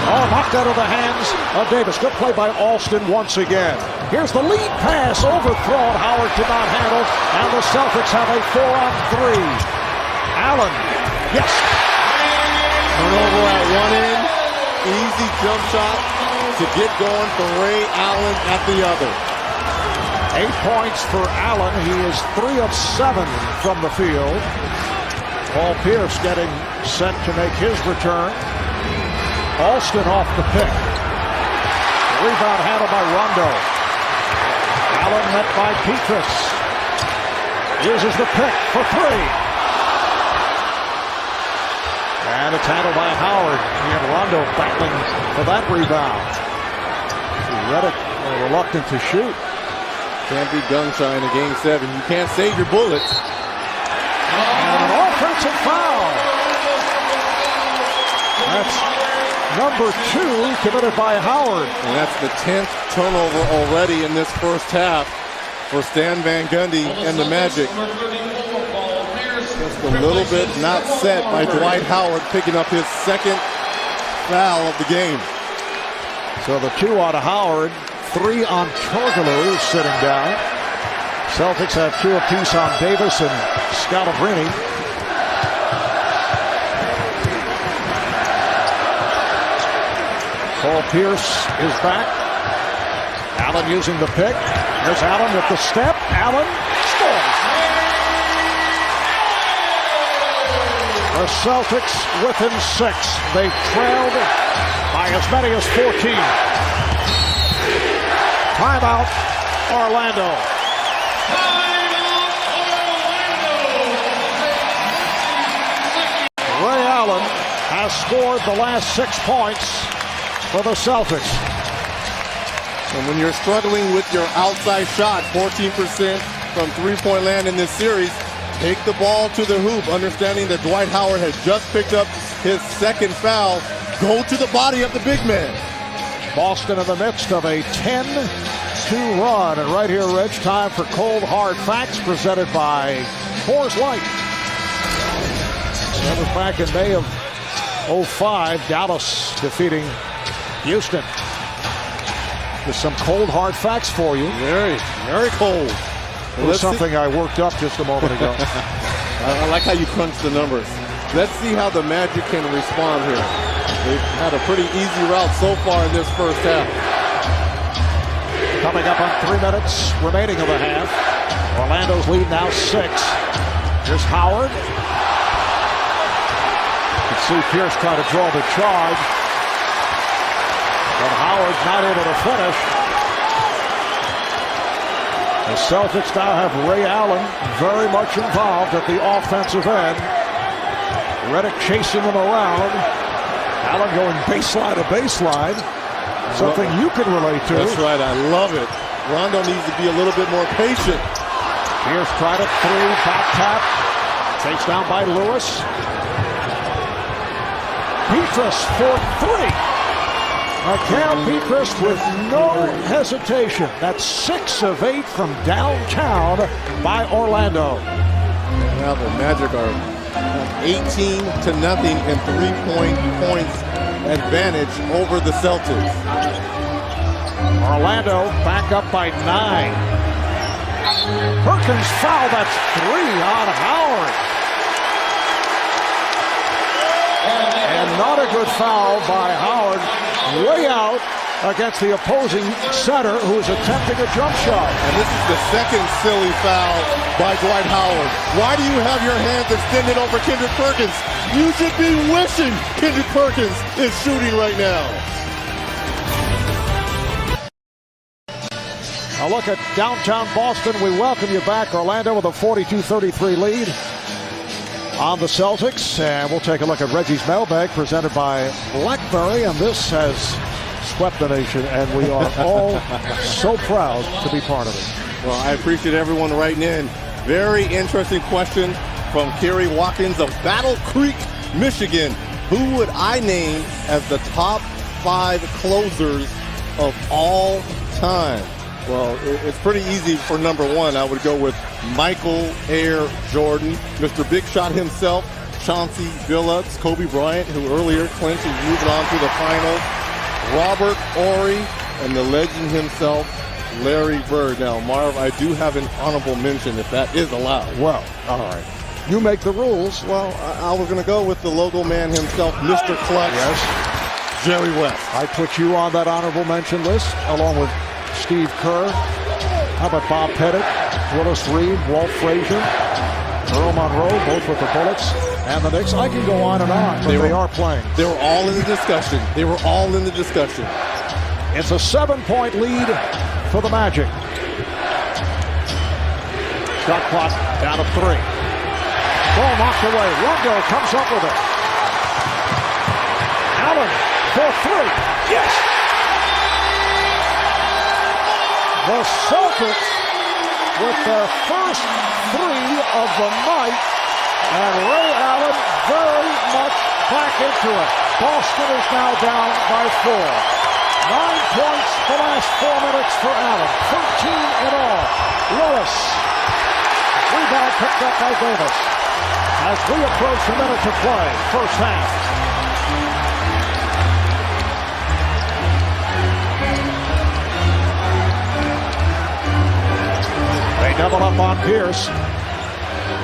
Oh, knocked out of the hands of Davis. Good play by Alston once again. Here's the lead pass, overthrown. Howard could not handle, and the Celtics have a 4-on-3. Allen, yes. Turnover at one end, easy jump shot to get going for Ray Allen at the other. 8 points for Allen. He is 3 of 7 from the field. Paul Pierce getting set to make his return. Alston off the pick. Rebound handled by Rondo. Allen met by Petrus. Uses the pick for 3. And it's handled by Howard. He and Rondo battling for that rebound. Redick reluctant to shoot. Can't be gun shy in a Game 7. You can't save your bullets. And an offensive foul. That's number 2 committed by Howard. And that's the 10th turnover already in this first half for Stan Van Gundy and the Magic. Just a little bit not set by Dwight Howard, picking up his second foul of the game. So the 2 on Howard, 3 on Torgelu sitting down. Celtics have 2 apiece on Davis and Scalabrine. Paul Pierce is back. Allen using the pick. There's Allen with the step. Allen scores. The Celtics within 6. They trailed by as many as 14. Timeout, Orlando. Ray Allen has scored the last 6 points for the Celtics. And when you're struggling with your outside shot, 14% from three-point land in this series, take the ball to the hoop, understanding that Dwight Howard has just picked up his second foul. Go to the body of the big man. Boston in the midst of a 10-2 run. And right here, Reg, time for Cold Hard Facts presented by Coors Light. That was back in May of 05, Dallas defeating Houston. There's some cold hard facts for you. Very, very cold. It was something I worked up just a moment ago. I like how you crunch the numbers. Let's see how the Magic can respond here. They've had a pretty easy route so far in this first half. Coming up on 3 minutes remaining of the half. Orlando's lead now 6. Here's Howard. You can see Pierce trying to draw the charge. But Howard's not able to finish. The Celtics now have Ray Allen very much involved at the offensive end. Redick chasing him around. Allen going baseline to baseline. Something you can relate to. That's right, I love it. Rondo needs to be a little bit more patient. Pierce tried it 3, back tap. Chased down by Lewis. Petrus for 3. Cam Petrus with no hesitation. That's 6 of 8 from downtown by Orlando. Now the Magic are 18-0 in 3-point points advantage over the Celtics. Orlando back up by 9. Perkins foul. That's 3 on Howard. And not a good foul by Howard. Way out against the opposing center who's attempting a jump shot. And this is the second silly foul by Dwight Howard. Why do you have your hands extended over Kendrick Perkins? You should be wishing Kendrick Perkins is shooting right now. A look at downtown Boston. We welcome you back. Orlando with a 42-33 lead on the Celtics. And we'll take a look at Reggie's mailbag presented by BlackBerry. And this has swept the nation, and we are all so proud to be part of it. Well, I appreciate everyone writing in. Very interesting question from Kerry Watkins of Battle Creek, Michigan. Who would I name as the top 5 closers of all time? Well, it's pretty easy for number 1. I would go with Michael Air Jordan, Mr. Big Shot himself, Chauncey Billups, Kobe Bryant, who earlier clinched and moved on to the finals, Robert Horry, and the legend himself, Larry Bird. Now, Marv, I do have an honorable mention, if that is allowed. Well, all right. You make the rules. Well, I was going to go with the logo man himself, Mr. Clutch, yes, Jerry West. I put you on that honorable mention list, along with Steve Kerr. How about Bob Pettit, Willis Reed, Walt Frazier, Earl Monroe, both with the Bullets and the Knicks? I can go on and on, but they are playing. They were all in the discussion. They were all in the discussion. It's a 7-point lead for the Magic. Shot clock down to 3. Ball knocked away. Rondo comes up with it. Allen for 3. Yes! The Celtics with their first 3 of the night, and Ray Allen very much back into it. Boston is now down by 4. 9 points the last 4 minutes for Allen. 13 in all. Lewis. Rebound picked up by Davis. As we approach a minute to play, first half. They double up on Pierce.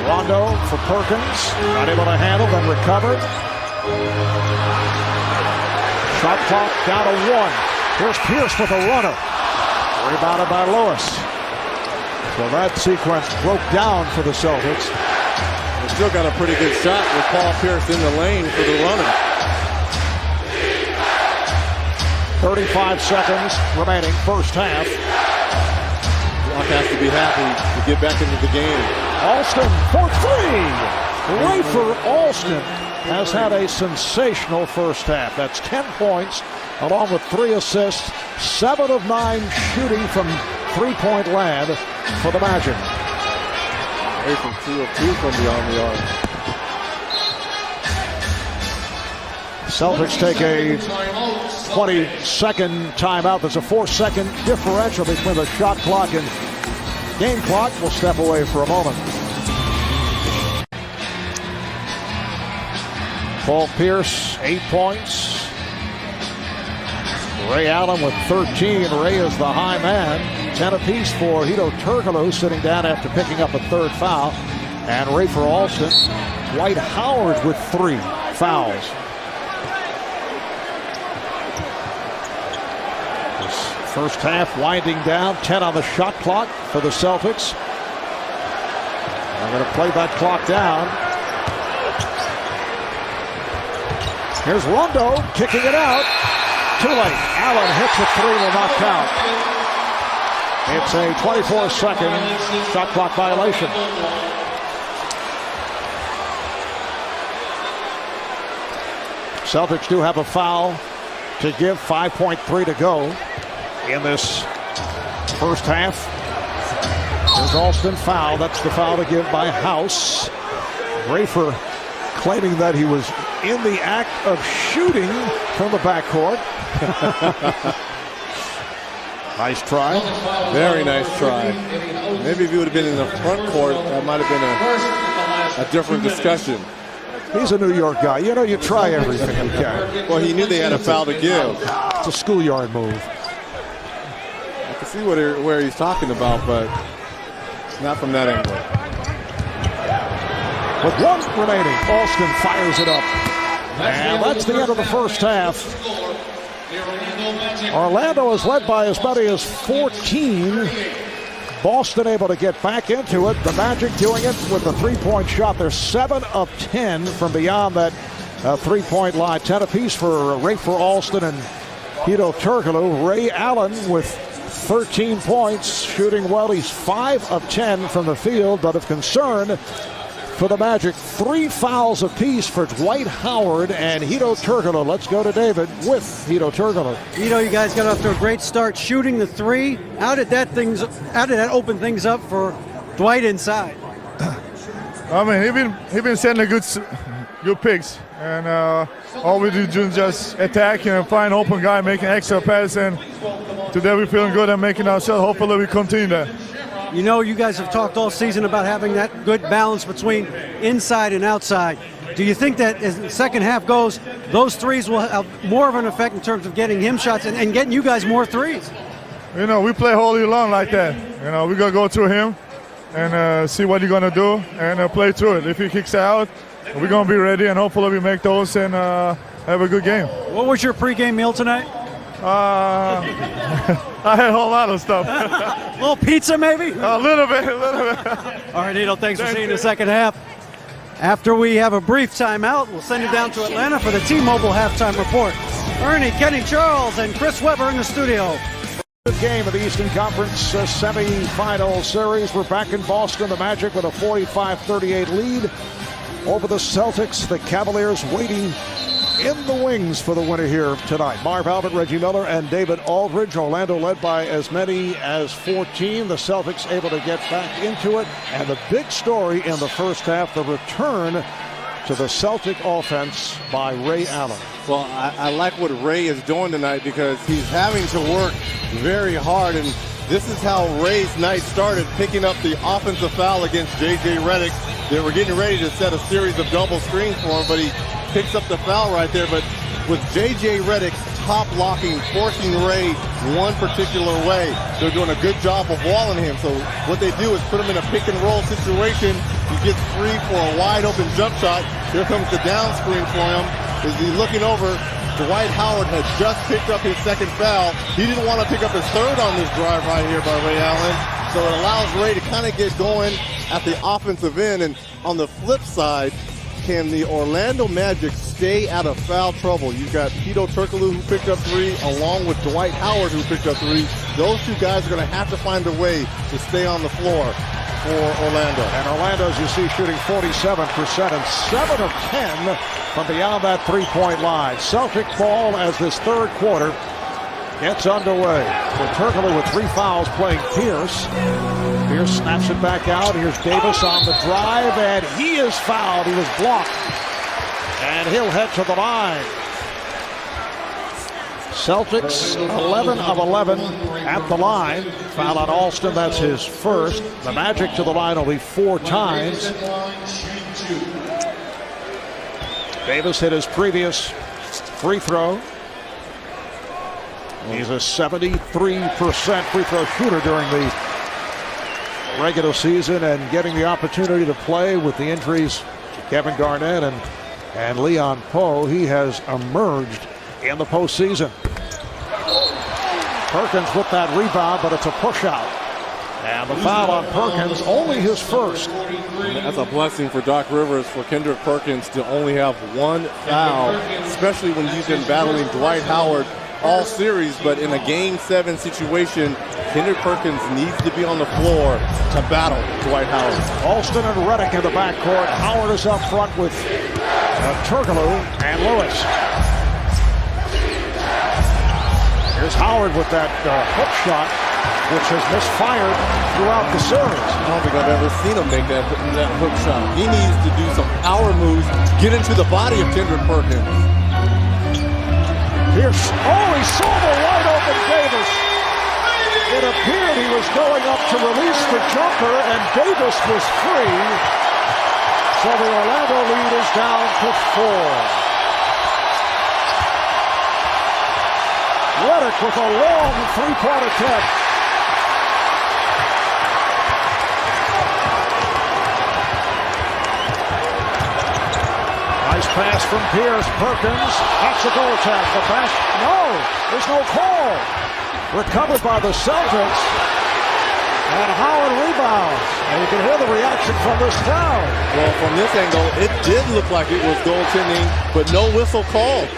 Rondo for Perkins. Not able to handle, then recovered. Shot clock down to 1. Here's Pierce with a runner. Rebounded by Lewis. So that sequence broke down for the Celtics. The still got a pretty good shot with Paul Pierce in the lane for the runner. 35 seconds remaining, first half. Block has to be happy to get back into the game. Alston for three. Rafer Alston has had a sensational first half. That's 10 points, along with 3 assists, 7 of 9 shooting from three-point land for the Magic. Rafer 2 of 2 from beyond the arc. Celtics take a 20-second timeout. There's a 4-second differential between the shot clock and game clock. We'll step away for a moment. Paul Pierce, 8 points. Ray Allen with 13. Ray is the high man. 10 apiece for Hedo Turkoglu, sitting down after picking up a third foul. And Rafer Alston. Dwight Howard with 3 fouls. First half winding down, 10 on the shot clock for the Celtics. They're going to play that clock down. Here's Rondo kicking it out. Too late. Allen hits a 3, will not count. It's a 24-second shot clock violation. Celtics do have a foul to give, 5.3 to go in this first half. There's Alston foul. That's the foul to give by House. Rafer claiming that he was in the act of shooting from the backcourt. Nice try. Very nice try. Maybe if he would have been in the front court, that might have been a different discussion. He's a New York guy. You know, you try everything you can. Well, he knew they had a foul to give. It's a schoolyard move. I can see where he's talking about, but not from that angle. With 1 remaining, Alston fires it up. And that's the end of the first half. Orlando is led by as many as 14. Boston able to get back into it. The Magic doing it with the three-point shot. They're 7 of 10 from beyond that three-point line. 10 apiece for Rafer Alston and Hedo Turkoglu. Ray Allen with 13 points, shooting well. He's 5 of 10 from the field, but of concern for the Magic, 3 fouls apiece for Dwight Howard and Hedo Turkoglu. Let's go to David with Hedo Turkoglu. You guys got off to a great start shooting the 3. How did that open things up for Dwight inside? I mean, he been setting good picks, and all we do is just attack and find open guy, making extra pass. And today we're feeling good and making ourselves. Hopefully we continue that. You know, you guys have talked all season about having that good balance between inside and outside. Do you think that as the second half goes, those threes will have more of an effect in terms of getting him shots and getting you guys more threes? You know, we play all year long like that. You know, we're going to go through him and see what he's going to do and play through it. If he kicks out, we're going to be ready, and hopefully we make those and have a good game. What was your pregame meal tonight? I had a whole lot of stuff. A little pizza, maybe? A little bit. All right, Hedo, thanks for seeing the second half. After we have a brief timeout, we'll send you down to Atlanta for the T-Mobile halftime report. Ernie, Kenny Charles, and Chris Webber in the studio. Good game of the Eastern Conference semi-final series. We're back in Boston. The Magic with a 45-38 lead over the Celtics. The Cavaliers waiting in the wings for the winner here tonight. Marv Albert, Reggie Miller, and David Aldridge. Orlando led by as many as 14. The Celtics able to get back into it. And the big story in the first half, the return to the Celtic offense by Ray Allen. Well, I like what Ray is doing tonight because he's having to work very hard, and this is how Ray's night started, picking up the offensive foul against J.J. Redick. They were getting ready to set a series of double screens for him, but he picks up the foul right there. But with J.J. Redick top blocking, forcing Ray one particular way, they're doing a good job of walling him. So what they do is put him in a pick and roll situation. He gets free for a wide open jump shot. Here comes the down screen for him. Is he looking over? Dwight Howard had just picked up his second foul. He didn't want to pick up his third on this drive right here by Ray Allen. So it allows Ray to kind of get going at the offensive end. And On the flip side, can the Orlando Magic stay out of foul trouble? You've got Hedo Turkoglu who picked up 3, along with Dwight Howard who picked up 3. Those two guys are going to have to find a way to stay on the floor for Orlando. And Orlando, as you see, shooting 47% and 7 of 10 from beyond that three-point line. Celtic ball as this third quarter gets underway. So Turkoglu with 3 fouls playing Pierce. Pierce snaps it back out. Here's Davis on the drive, and he is fouled. He was blocked. And he'll head to the line. Celtics 11 of 11 at the line. Foul on Alston, that's his first. The Magic to the line only 4 times. Davis hit his previous free throw. He's a 73% free throw shooter during the regular season, and getting the opportunity to play with the injuries to Kevin Garnett and Leon Poe, he has emerged in the postseason. Perkins with that rebound, but it's a push out. And the foul on Perkins, only his first. That's a blessing for Doc Rivers, for Kendrick Perkins to only have 1 foul, especially when you've been battling Dwight Howard all series. But in a Game 7 situation, Kendrick Perkins needs to be on the floor to battle Dwight Howard. Alston and Redick in the backcourt. Howard is up front with Turkoglu and Lewis. Here's Howard with that hook shot, which has misfired throughout the series. I don't think I've ever seen him make that hook shot. He needs to do some power moves, get into the body of Kendrick Perkins. Pierce, he saw the wide open Davis. It appeared he was going up to release the jumper, and Davis was free. So the Orlando lead is down to 4. Redick with a long three-point attempt. Nice pass from Pierce. Perkins. That's a goal tap. The pass. No, there's no call. Recovered by the Celtics. And Howard rebounds. And you can hear the reaction from this crowd. Well, from this angle, it did look like it was goaltending, but no whistle called.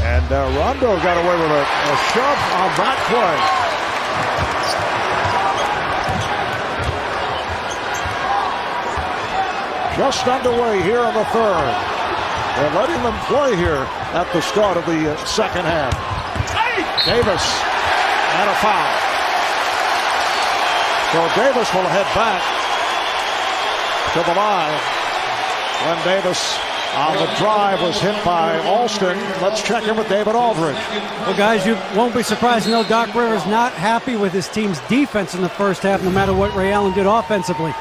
And Rondo got away with a shove on that play. Just underway here in the third. They're letting them play here at the start of the second half. Davis and a foul. So Davis will head back to the line when Davis on the drive was hit by Alston. Let's check in with David Aldridge. Well, guys, you won't be surprised to know Doc Rivers not happy with his team's defense in the first half, no matter what Ray Allen did offensively.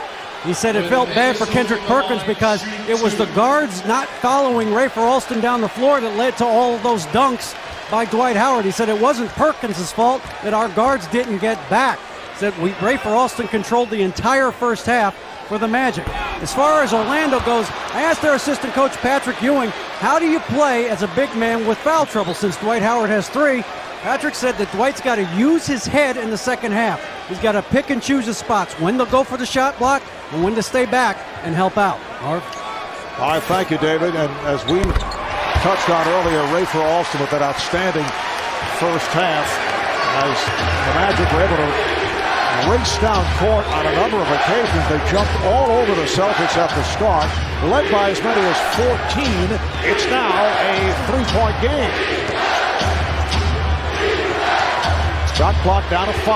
He said it felt bad for Kendrick Perkins because it was the guards not following Rafer Alston down the floor that led to all of those dunks by Dwight Howard. He said it wasn't Perkins' fault that our guards didn't get back. He said Rafer Alston controlled the entire first half for the Magic. As far as Orlando goes, I asked their assistant coach Patrick Ewing, how do you play as a big man with foul trouble since Dwight Howard has 3? Patrick said that Dwight's got to use his head in the second half. He's got to pick and choose his spots, when to go for the shot block and when to stay back and help out. Marv? All right, thank you, David. And as we touched on earlier, Rafer Alston with that outstanding first half, as the Magic were able to race down court on a number of occasions. They jumped all over the Celtics at the start, led by as many as 14. It's now a 3-point game. Shot clock down to 5.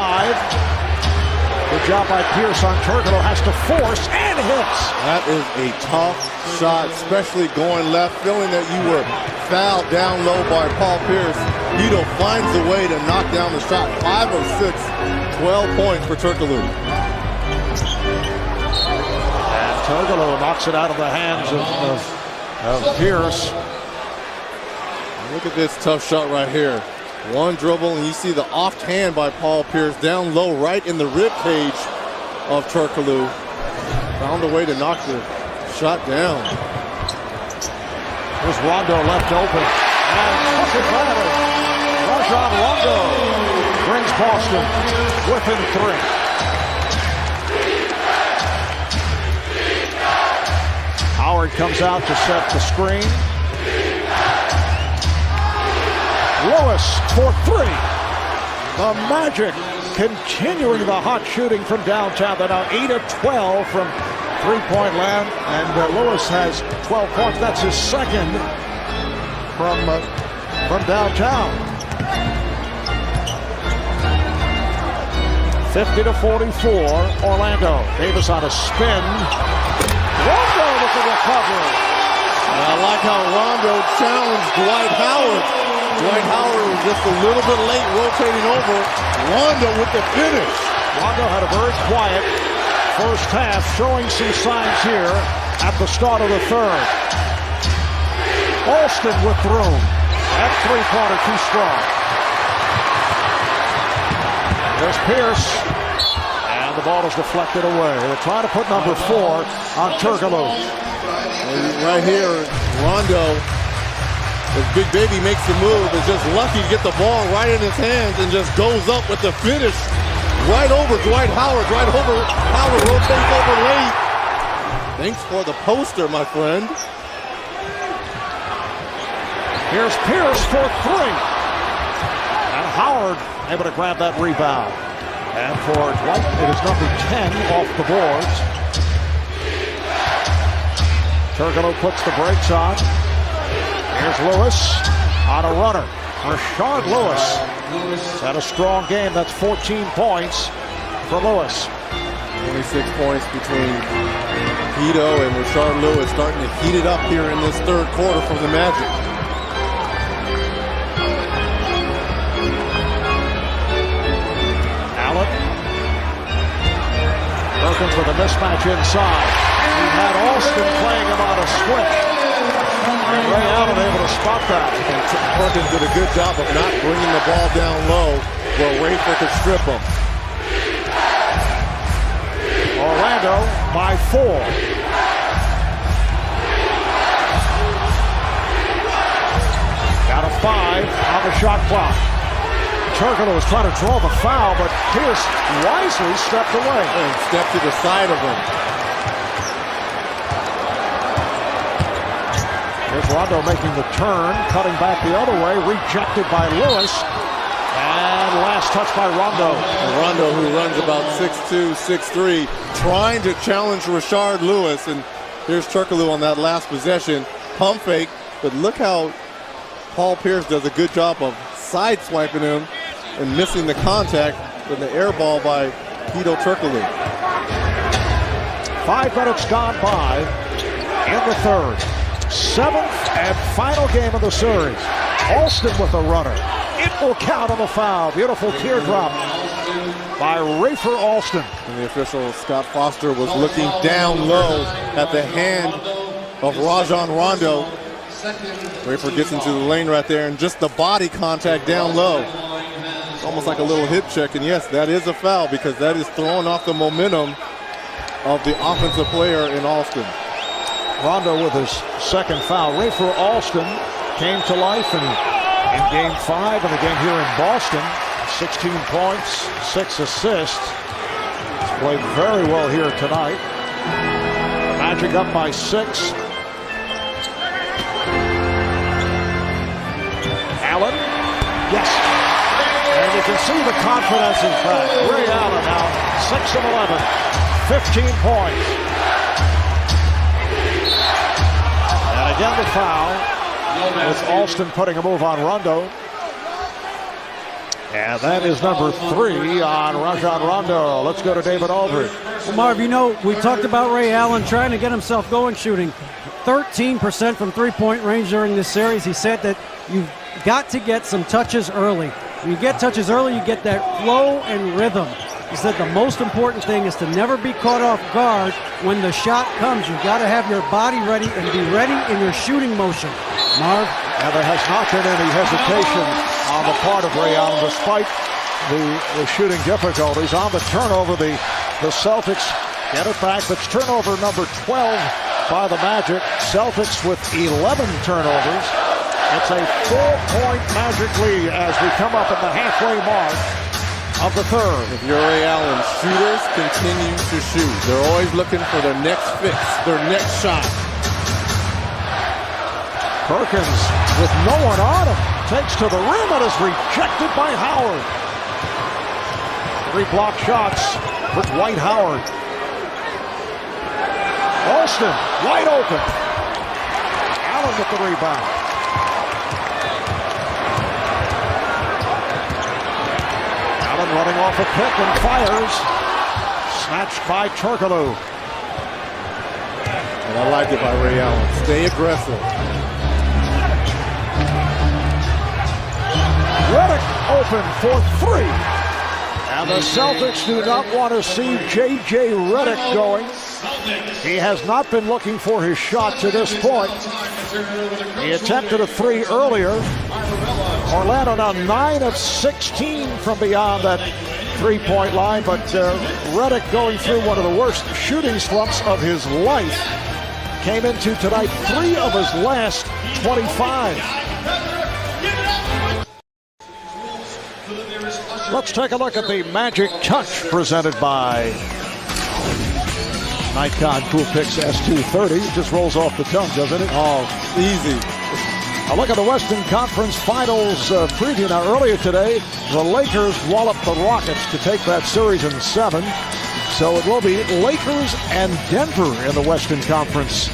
Good job by Pierce on Turkoglu. Has to force and hits. That is a tough shot, especially going left, feeling that you were fouled down low by Paul Pierce. Hedo finds a way to knock down the shot. 5 of 6, 12 points for Turkoglu. And Turkoglu knocks it out of the hands of Pierce. Look at this tough shot right here. One dribble, and you see the off hand by Paul Pierce down low right in the rib cage of Turkoglu. Found a way to knock the shot down. There's Rondo left open. And Tucker Bradley. Rajon Rondo brings Boston within 3. Howard comes out to set the screen. Lewis for three. The Magic continuing the hot shooting from downtown. They're now 8 of 12 from three-point land, and Lewis has 12 points. That's his second from downtown. 50-44, Orlando. Davis on a spin. Rondo with the recovery. I like how Rondo challenged Dwight Howard. Dwight Howard was just a little bit late rotating over. Rondo with the finish. Rondo had a very quiet first half, showing some signs here at the start of the third. Alston with room. That three-pointer too strong. There's Pierce. And the ball is deflected away. They're trying to put number 4 on Turkoglu. Right here, Rondo, as Big Baby makes the move, is just lucky to get the ball right in his hands and just goes up with the finish. Right over Dwight Howard, right over Howard, rotates over late. Thanks for the poster, my friend. Here's Pierce for 3. And Howard able to grab that rebound. And for Dwight, it is number 10 off the boards. Turkoglu puts the brakes on. Here's Lewis on a runner. Rashard Lewis had a strong game. That's 14 points for Lewis. 26 points between Hito and Rashard Lewis, starting to heat it up here in this third quarter for the Magic. Allen. Perkins with a mismatch inside. He had Alston playing him on a switch. Ray Allen able to spot that. And Perkins did a good job of not bringing the ball down low where Rafer could strip him. Orlando by 4. Got a 5 on the shot clock. Turkoglu was trying to draw the foul, but Pierce wisely stepped away. And stepped to the side of him. Here's Rondo making the turn, cutting back the other way, rejected by Lewis. And last touch by Rondo. Rondo, who runs about 6'2", 6'3", trying to challenge Rashard Lewis. And here's Turkoglu on that last possession. Pump fake, but look how Paul Pierce does a good job of sideswiping him and missing the contact with the air ball by Hito Turkoglu. 5 minutes gone by in the third. 7th and final game of the series. Alston with a runner. It will count on the foul. Beautiful teardrop by Rafer Alston. And the official, Scott Foster, was looking down low at the hand of Rajon Rondo. Rafer gets into the lane right there, and just the body contact down low. It's almost like a little hip check, and yes, that is a foul because that is throwing off the momentum of the offensive player in Alston. Rondo with his second foul. Rafer Alston came to life in Game 5 of the game here in Boston. 16 points, 6 assists. He's played very well here tonight. Magic up by 6. Allen, yes. And you can see the confidence in fact. Ray Allen now 6 of 11, 15 points. And again the foul. With Alston putting a move on Rondo. And that is number 3 on Rajon Rondo. Let's go to David Aldridge. Well, Marv, you know, we talked about Ray Allen trying to get himself going shooting. 13% from three-point range during this series. He said that you've got to get some touches early. When you get touches early, you get that flow and rhythm. He said the most important thing is to never be caught off guard when the shot comes. You've got to have your body ready and be ready in your shooting motion. Marv? And there has not been any hesitation on the part of Ray Allen despite the shooting difficulties. On the turnover, the Celtics get it back. That's turnover number 12 by the Magic. Celtics with 11 turnovers. It's a 4-point Magic lead as we come up at the halfway mark of the third. If you're Ray Allen, shooters continue to shoot. They're always looking for their next fix, their next shot. Perkins with no one on him. Takes to the rim and is rejected by Howard. 3 block shots for Dwight Howard. Alston wide open. Allen with the rebound. Allen running off a pick and fires. Snatched by Turkoglu. And I like it by Ray Allen. Stay aggressive. Redick open for 3. And the Celtics do not want to see J.J. Redick going. He has not been looking for his shot to this point. He attempted a 3 earlier. Orlando now 9 of 16 from beyond that three-point line, but Redick going through one of the worst shooting slumps of his life. Came into tonight 3 of his last 25. Let's take a look at the Magic Touch presented by Nikon Cool Pix S230. It just rolls off the tongue, doesn't it? Oh, easy. A look at the Western Conference Finals preview. Now, earlier today, the Lakers walloped the Rockets to take that series in 7. So it will be Lakers and Denver in the Western Conference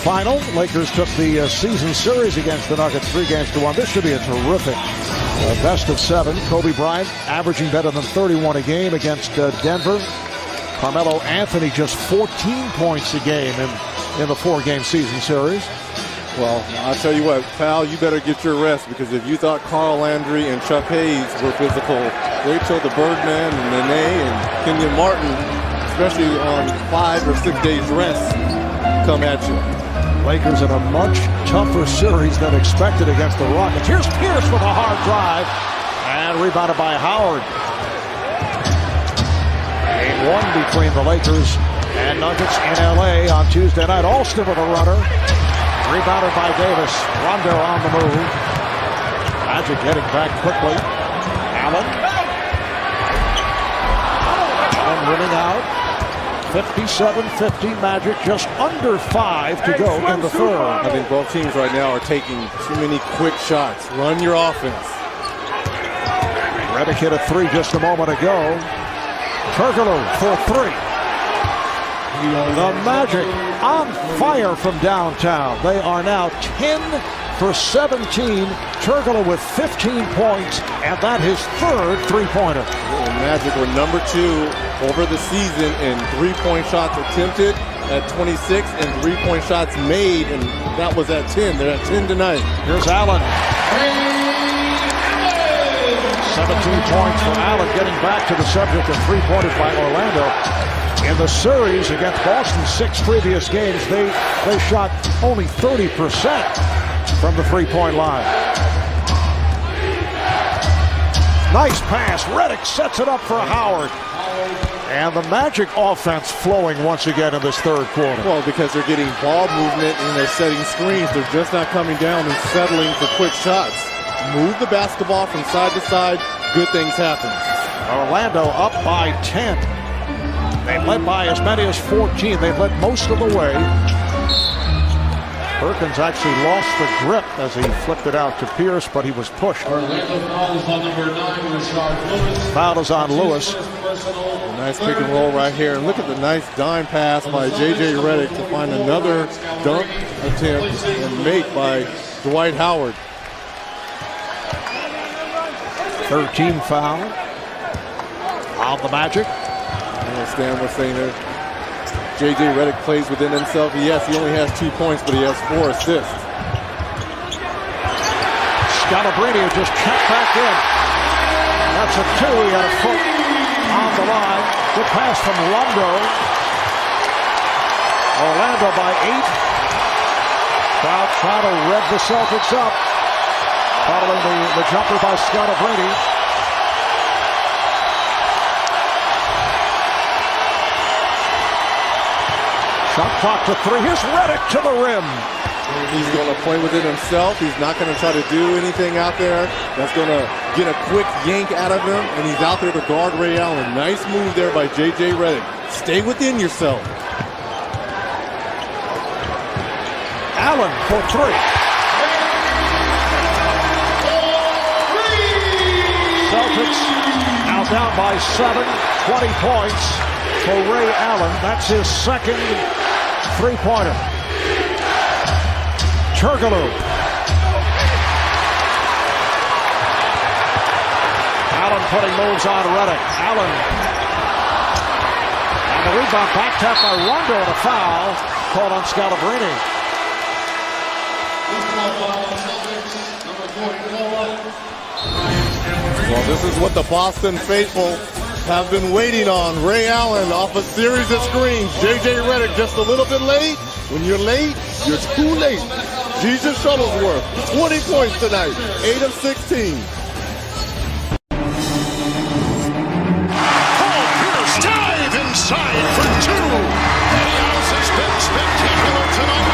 Final. Lakers took the season series against the Nuggets 3-1. This should be a terrific best of 7. Kobe Bryant averaging better than 31 a game against Denver. Carmelo Anthony just 14 points a game in the 4-game season series. Well, I'll tell you what, pal, you better get your rest, because if you thought Carl Landry and Chuck Hayes were physical, wait till the Birdman and Nene and Kenyon Martin, especially on 5 or 6 days rest, come at you. Lakers in a much tougher series than expected against the Rockets. Here's Pierce with a hard drive and rebounded by Howard. Game 1 between the Lakers and Nuggets in LA on Tuesday night. Alston with a runner. Rebounded by Davis. Rondo on the move. Magic getting back quickly. Allen. Allen winning out. 57-50 Magic, just under 5 to go in the 3rd. I think both teams right now are taking too many quick shots. Run your offense. Redick hit a 3 just a moment ago. Turkoglu for 3. The Magic on fire from downtown. They are now 10 for 17. Turkoglu with 15 points, and that his 3rd three-pointer. The Magic were number 2 over the season in 3-point shots attempted at 26 and 3-point shots made, and that was at 10. They're at 10 tonight. Here's Allen. 17 points for Allen, getting back to the subject of 3-pointers by Orlando. In the series against Boston, 6 previous games, they shot only 30% from the 3-point line. Nice pass. Redick sets it up for Howard. And the Magic offense flowing once again in this 3rd quarter. Well, because they're getting ball movement and they're setting screens. They're just not coming down and settling for quick shots. Move the basketball from side to side. Good things happen. Orlando up by 10. They've led by as many as 14. They've led most of the way. Perkins actually lost the grip as he flipped it out to Pierce, but he was pushed. Orlando foul is on number 9, Rashard Lewis. Foul is on Lewis. A nice pick and roll right here. And look at the nice dime pass by J.J. Redick to find another dunk attempt and make by Dwight Howard. 13 foul on the Magic. Stan was saying that J.J. Redick plays within himself. Yes, he only has 2 points, but he has 4 assists. Scalabrine just checked back in. That's a 2. He had a foot on the line. Good pass from Rondo. Orlando by 8. Crowd trying to rev the Celtics up. Following the jumper by Scalabrine. Shot clock to 3. Here's Redick to the rim. He's going to play within himself. He's not going to try to do anything out there that's going to get a quick yank out of him. And he's out there to guard Ray Allen. Nice move there by J.J. Redick. Stay within yourself. Allen for 3. Celtics now down by 7, 20 points for Ray Allen. That's his second three-pointer. Turkoglu. Allen putting moves on Redick. Allen. And the rebound backed up by Rondo and a foul called on Scalabrine. Well, this is what the Boston faithful have been waiting on. Ray Allen off a series of screens. J.J. Redick just a little bit late. When you're late, you're too late. Jesus Shuttlesworth, 20 points tonight, 8 of 16. Paul Pierce dive inside for 2. Eddie House has been spectacular tonight.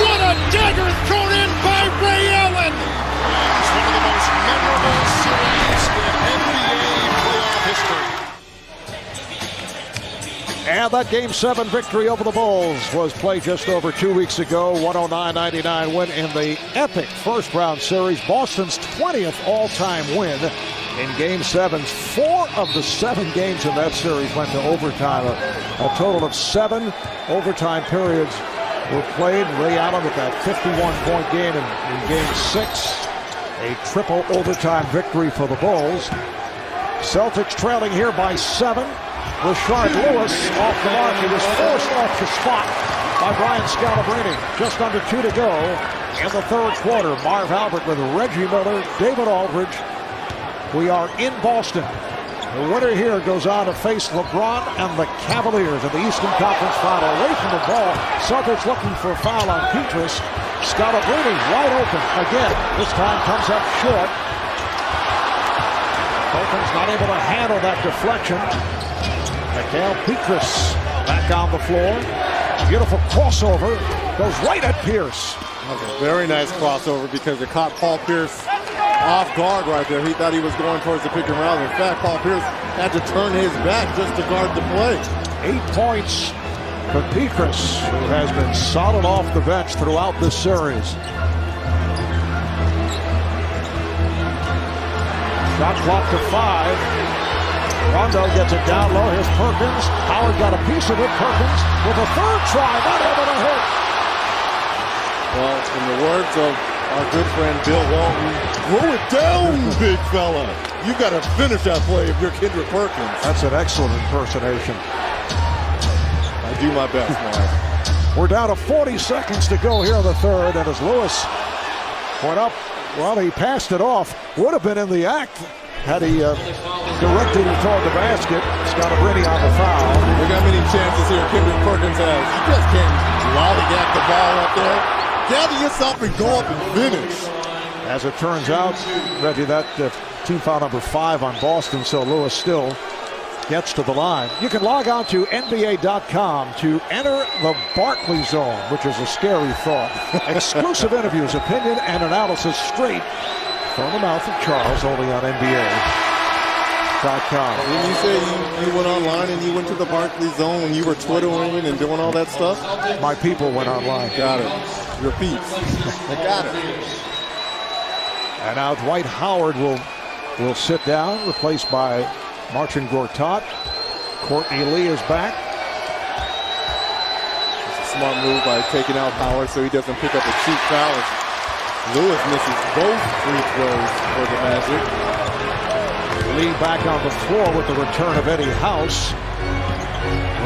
What a dagger thrown in by Ray Allen. It's one of the most memorable series in NBA playoff history. And that Game 7 victory over the Bulls was played just over 2 weeks ago. 109-99 win in the epic first-round series. Boston's 20th all-time win in Game 7. 4 of the 7 games in that series went to overtime. A total of 7 overtime periods were played. Ray Allen with that 51-point game in Game 6. A triple overtime victory for the Bulls. Celtics trailing here by 7. Rashard Lewis off the mark. He was forced off the spot by Brian Scalabrine. Just under 2 to go in the third quarter. Marv Albert with Reggie Miller, David Aldridge. We are in Boston. The winner here goes on to face LeBron and the Cavaliers in the Eastern Conference Final. Away from the ball, Celtics looking for a foul on Petrus. Scalabrine wide open again. This time comes up short. Colton's not able to handle that deflection. Mikal Petrus back on the floor. Beautiful crossover. Goes right at Pierce. That was a very nice crossover because it caught Paul Pierce off guard right there. He thought he was going towards the pick and roll. In fact, Paul Pierce had to turn his back just to guard the play. 8 points for Petrus, who has been solid off the bench throughout this series. Shot clock to 5. Rondo gets it down low. Here's Perkins. Howard got a piece of it. Perkins with a third try, not able to hit. Well, in the words of our good friend Bill Walton, throw it down, big fella. You got to finish that play if you're Kendrick Perkins. That's an excellent impersonation. I do my best, man. We're down to 40 seconds to go here in the third, and as Lewis went up, well, he passed it off. Would have been in the act had he directed it toward the basket. Scalabrine on the foul. Look how many chances here Kendrick Perkins has. You just can't lollygag the ball up there. Gather yourself and go up and finish. As it turns out, Reggie, that team foul number 5 on Boston, so Lewis still gets to the line. You can log on to NBA.com to enter the Barkley Zone, which is a scary thought. Exclusive interviews, opinion, and analysis straight from the mouth of Charles, only on NBA.com. Didn't you say you went online and you went to the Barkley Zone when you were twittering and doing all that stuff? My people went online. Got it. Your peeps. I got it. And now Dwight Howard will sit down, replaced by Marcin Gortat. Courtney Lee is back. It's a smart move by taking out Howard so he doesn't pick up a cheap foul. Lewis misses both free throws for the Magic. Lee back on the floor with the return of Eddie House.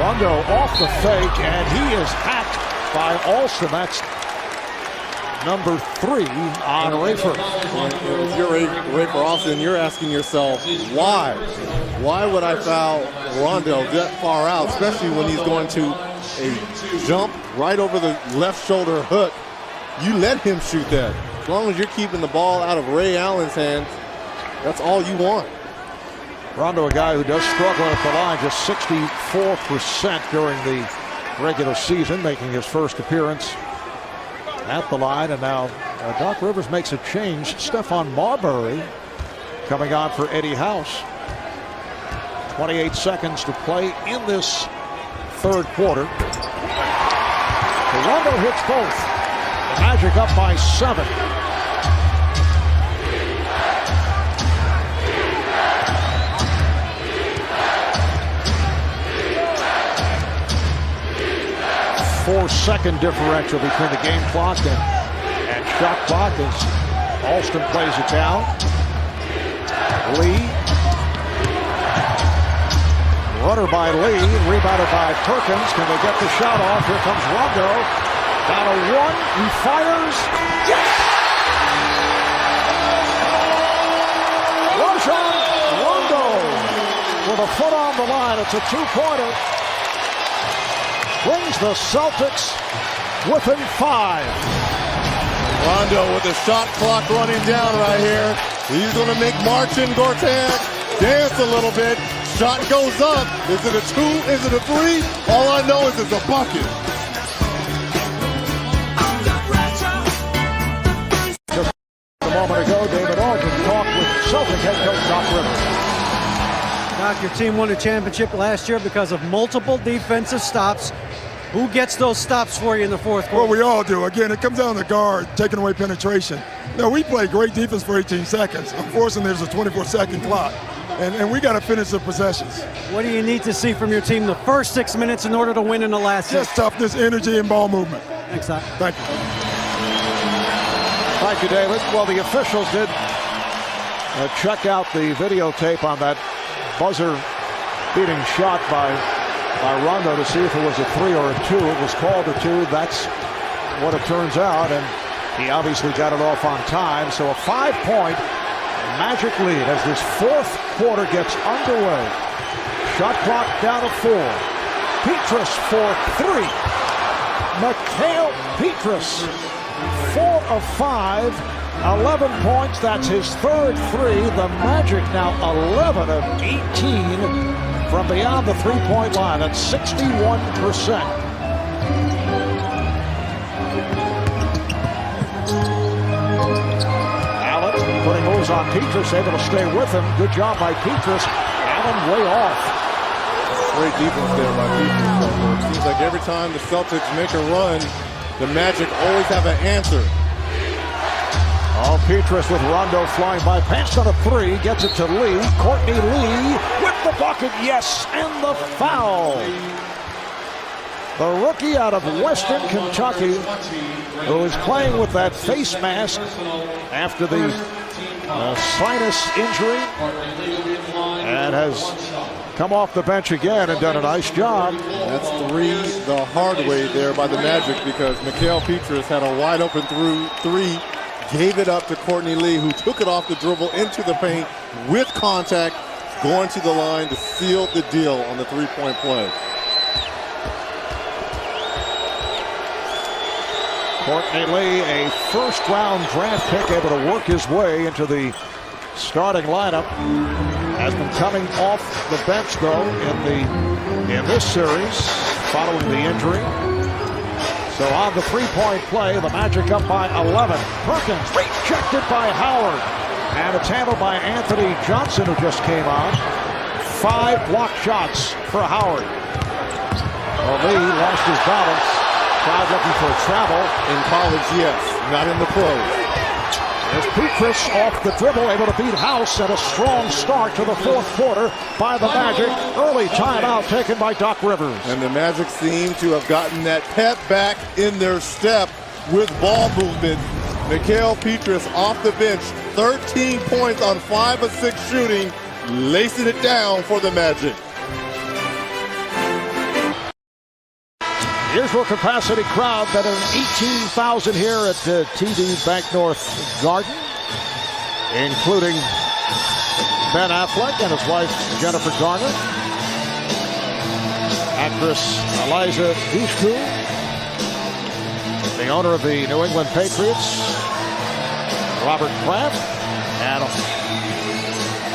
Rondo off the fake, and he is hacked by Alston. That's number 3 on Rafer. If you're Rafer Alston, you're asking yourself, why? Why would I foul Rondo that far out, especially when he's going to a jump right over the left shoulder hook? You let him shoot that. As long as you're keeping the ball out of Ray Allen's hands, that's all you want. Rondo, a guy who does struggle at the line, just 64% during the regular season, making his first appearance at the line. And now Doc Rivers makes a change. Stephon Marbury coming on for Eddie House. 28 seconds to play in this third quarter. Rondo hits both. The Magic up by 7. 4-second differential between the game clock and shot clock as Alston plays it down. Lee. Runner by Lee, rebounded by Perkins. Can they get the shot off? Here comes Rondo. Down to one. He fires. Yes! Rajon Rondo with a foot on the line. It's a two-pointer. Brings the Celtics within 5. Rondo with the shot clock running down right here. He's going to make Marcin Gortat dance a little bit. Shot goes up. Is it a 2? Is it a 3? All I know is it's a bucket. Just a moment ago, David Aldridge talked with Celtic head coach Doc Rivers. Doc, your team won a championship last year because of multiple defensive stops. Who gets those stops for you in the fourth quarter? Well, we all do. Again, it comes down to guard, taking away penetration. Now, we play great defense for 18 seconds. Unfortunately, there's a 24-second clock, and we got to finish the possessions. What do you need to see from your team the first 6 minutes in order to win in the last 6? Just toughness, energy, and ball movement. Thanks, Doc. Thank you. Thank you, David. Well, the officials did check out the videotape on that buzzer-beating shot by Rondo to see if it was a 3 or a 2. It was called a 2. That's what it turns out, and he obviously got it off on time. So a 5-point Magic lead as this fourth quarter gets underway. Shot clock down to 4. Petrus for 3. Mikal Petrus, 4 of 5, 11 points. That's his third 3. The Magic now 11 of 18 from beyond the three-point line. That's 61%. Allen putting moves on Petrus, able to stay with him. Good job by Petrus. Allen way off. Great defense there by Petrus. It seems like every time the Celtics make a run, the Magic always have an answer. Oh, Petrus with Rondo flying by. Pass on a 3. Gets it to Lee. Courtney Lee with the bucket. Yes, and the foul. The rookie out of Western Kentucky, who is playing with that face mask after the sinus injury and has come off the bench again and done a nice job. That's 3 the hard way there by the Magic, because Mikal Petrus had a wide open 3, gave it up to Courtney Lee, who took it off the dribble into the paint with contact, going to the line to seal the deal on the 3-point play. Courtney Lee, a first-round draft pick, able to work his way into the starting lineup. Has been coming off the bench, though, in this series following the injury. So on the 3-point play, the Magic up by 11. Perkins rejected by Howard. And it's handled by Anthony Johnson, who just came on. 5 block shots for Howard. Well, Lee lost his balance. Crowd looking for travel. In college, yes. Not in the pros. There's Petrus off the dribble, able to beat House, and a strong start to the fourth quarter by the Magic. Early timeout taken by Doc Rivers. And the Magic seem to have gotten that pep back in their step with ball movement. Mikal Petrus off the bench, 13 points on 5 of 6 shooting, lacing it down for the Magic. Usual capacity crowd, better than 18,000 here at TD Bank North Garden, including Ben Affleck and his wife Jennifer Garner, actress Eliza Dushku, the owner of the New England Patriots, Robert Kraft, and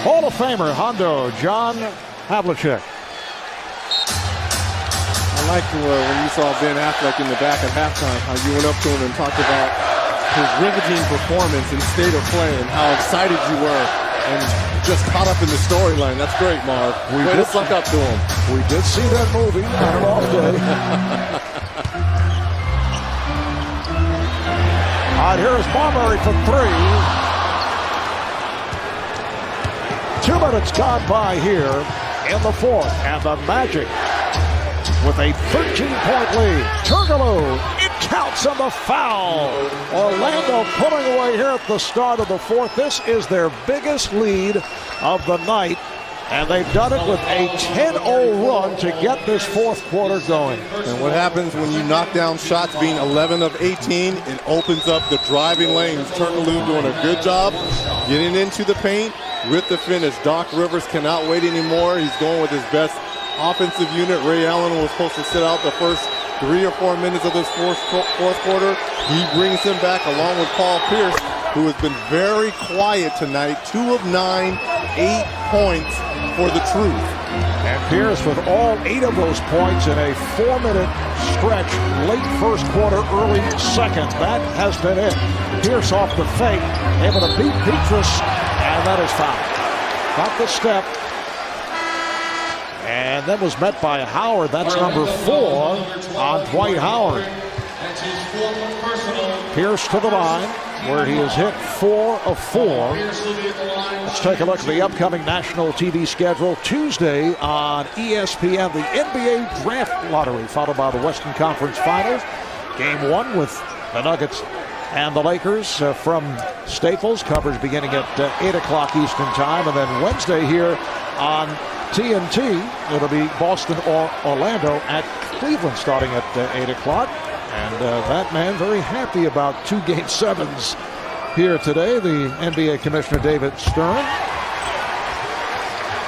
Hall of Famer Hondo John Havlicek. I liked when you saw Ben Affleck in the back at halftime, how you went up to him and talked about his riveting performance and state of play and how excited you were and just caught up in the storyline. That's great, Marv. Way to suck up to him. We did see that movie on an off day. All right, here is Marbury for 3. 2 minutes gone by here in the fourth, and the Magic with a 13-point lead. Turkoglu, it counts on the foul. Orlando pulling away here at the start of the fourth. This is their biggest lead of the night, and they've done it with a 10-0 run to get this fourth quarter going. And what happens when you knock down shots being 11 of 18, it opens up the driving lanes. Turkoglu doing a good job getting into the paint with the finish. Doc Rivers cannot wait anymore. He's going with his best offensive unit. Ray Allen was supposed to sit out the first 3 or 4 minutes of this fourth quarter. He brings him back along with Paul Pierce, who has been very quiet tonight. 2 of 9, 8 points for the Truth. And Pierce with all 8 of those points in a 4-minute stretch, late first quarter, early second. That has been it. Pierce off the fake, able to beat Petrus, and that is foul. Got the step. And that was met by Howard. That's number 4 on Dwight Howard. Pierce to the line, where he has hit 4 of 4. Let's take a look at the upcoming national TV schedule. Tuesday on ESPN, the NBA Draft Lottery, followed by the Western Conference Finals. Game 1 with the Nuggets and the Lakers from Staples. Coverage beginning at 8 o'clock Eastern Time. And then Wednesday here on TNT, it'll be Boston or Orlando at Cleveland starting at 8 o'clock. And that man very happy about 2 Game 7s here today, the NBA Commissioner David Stern.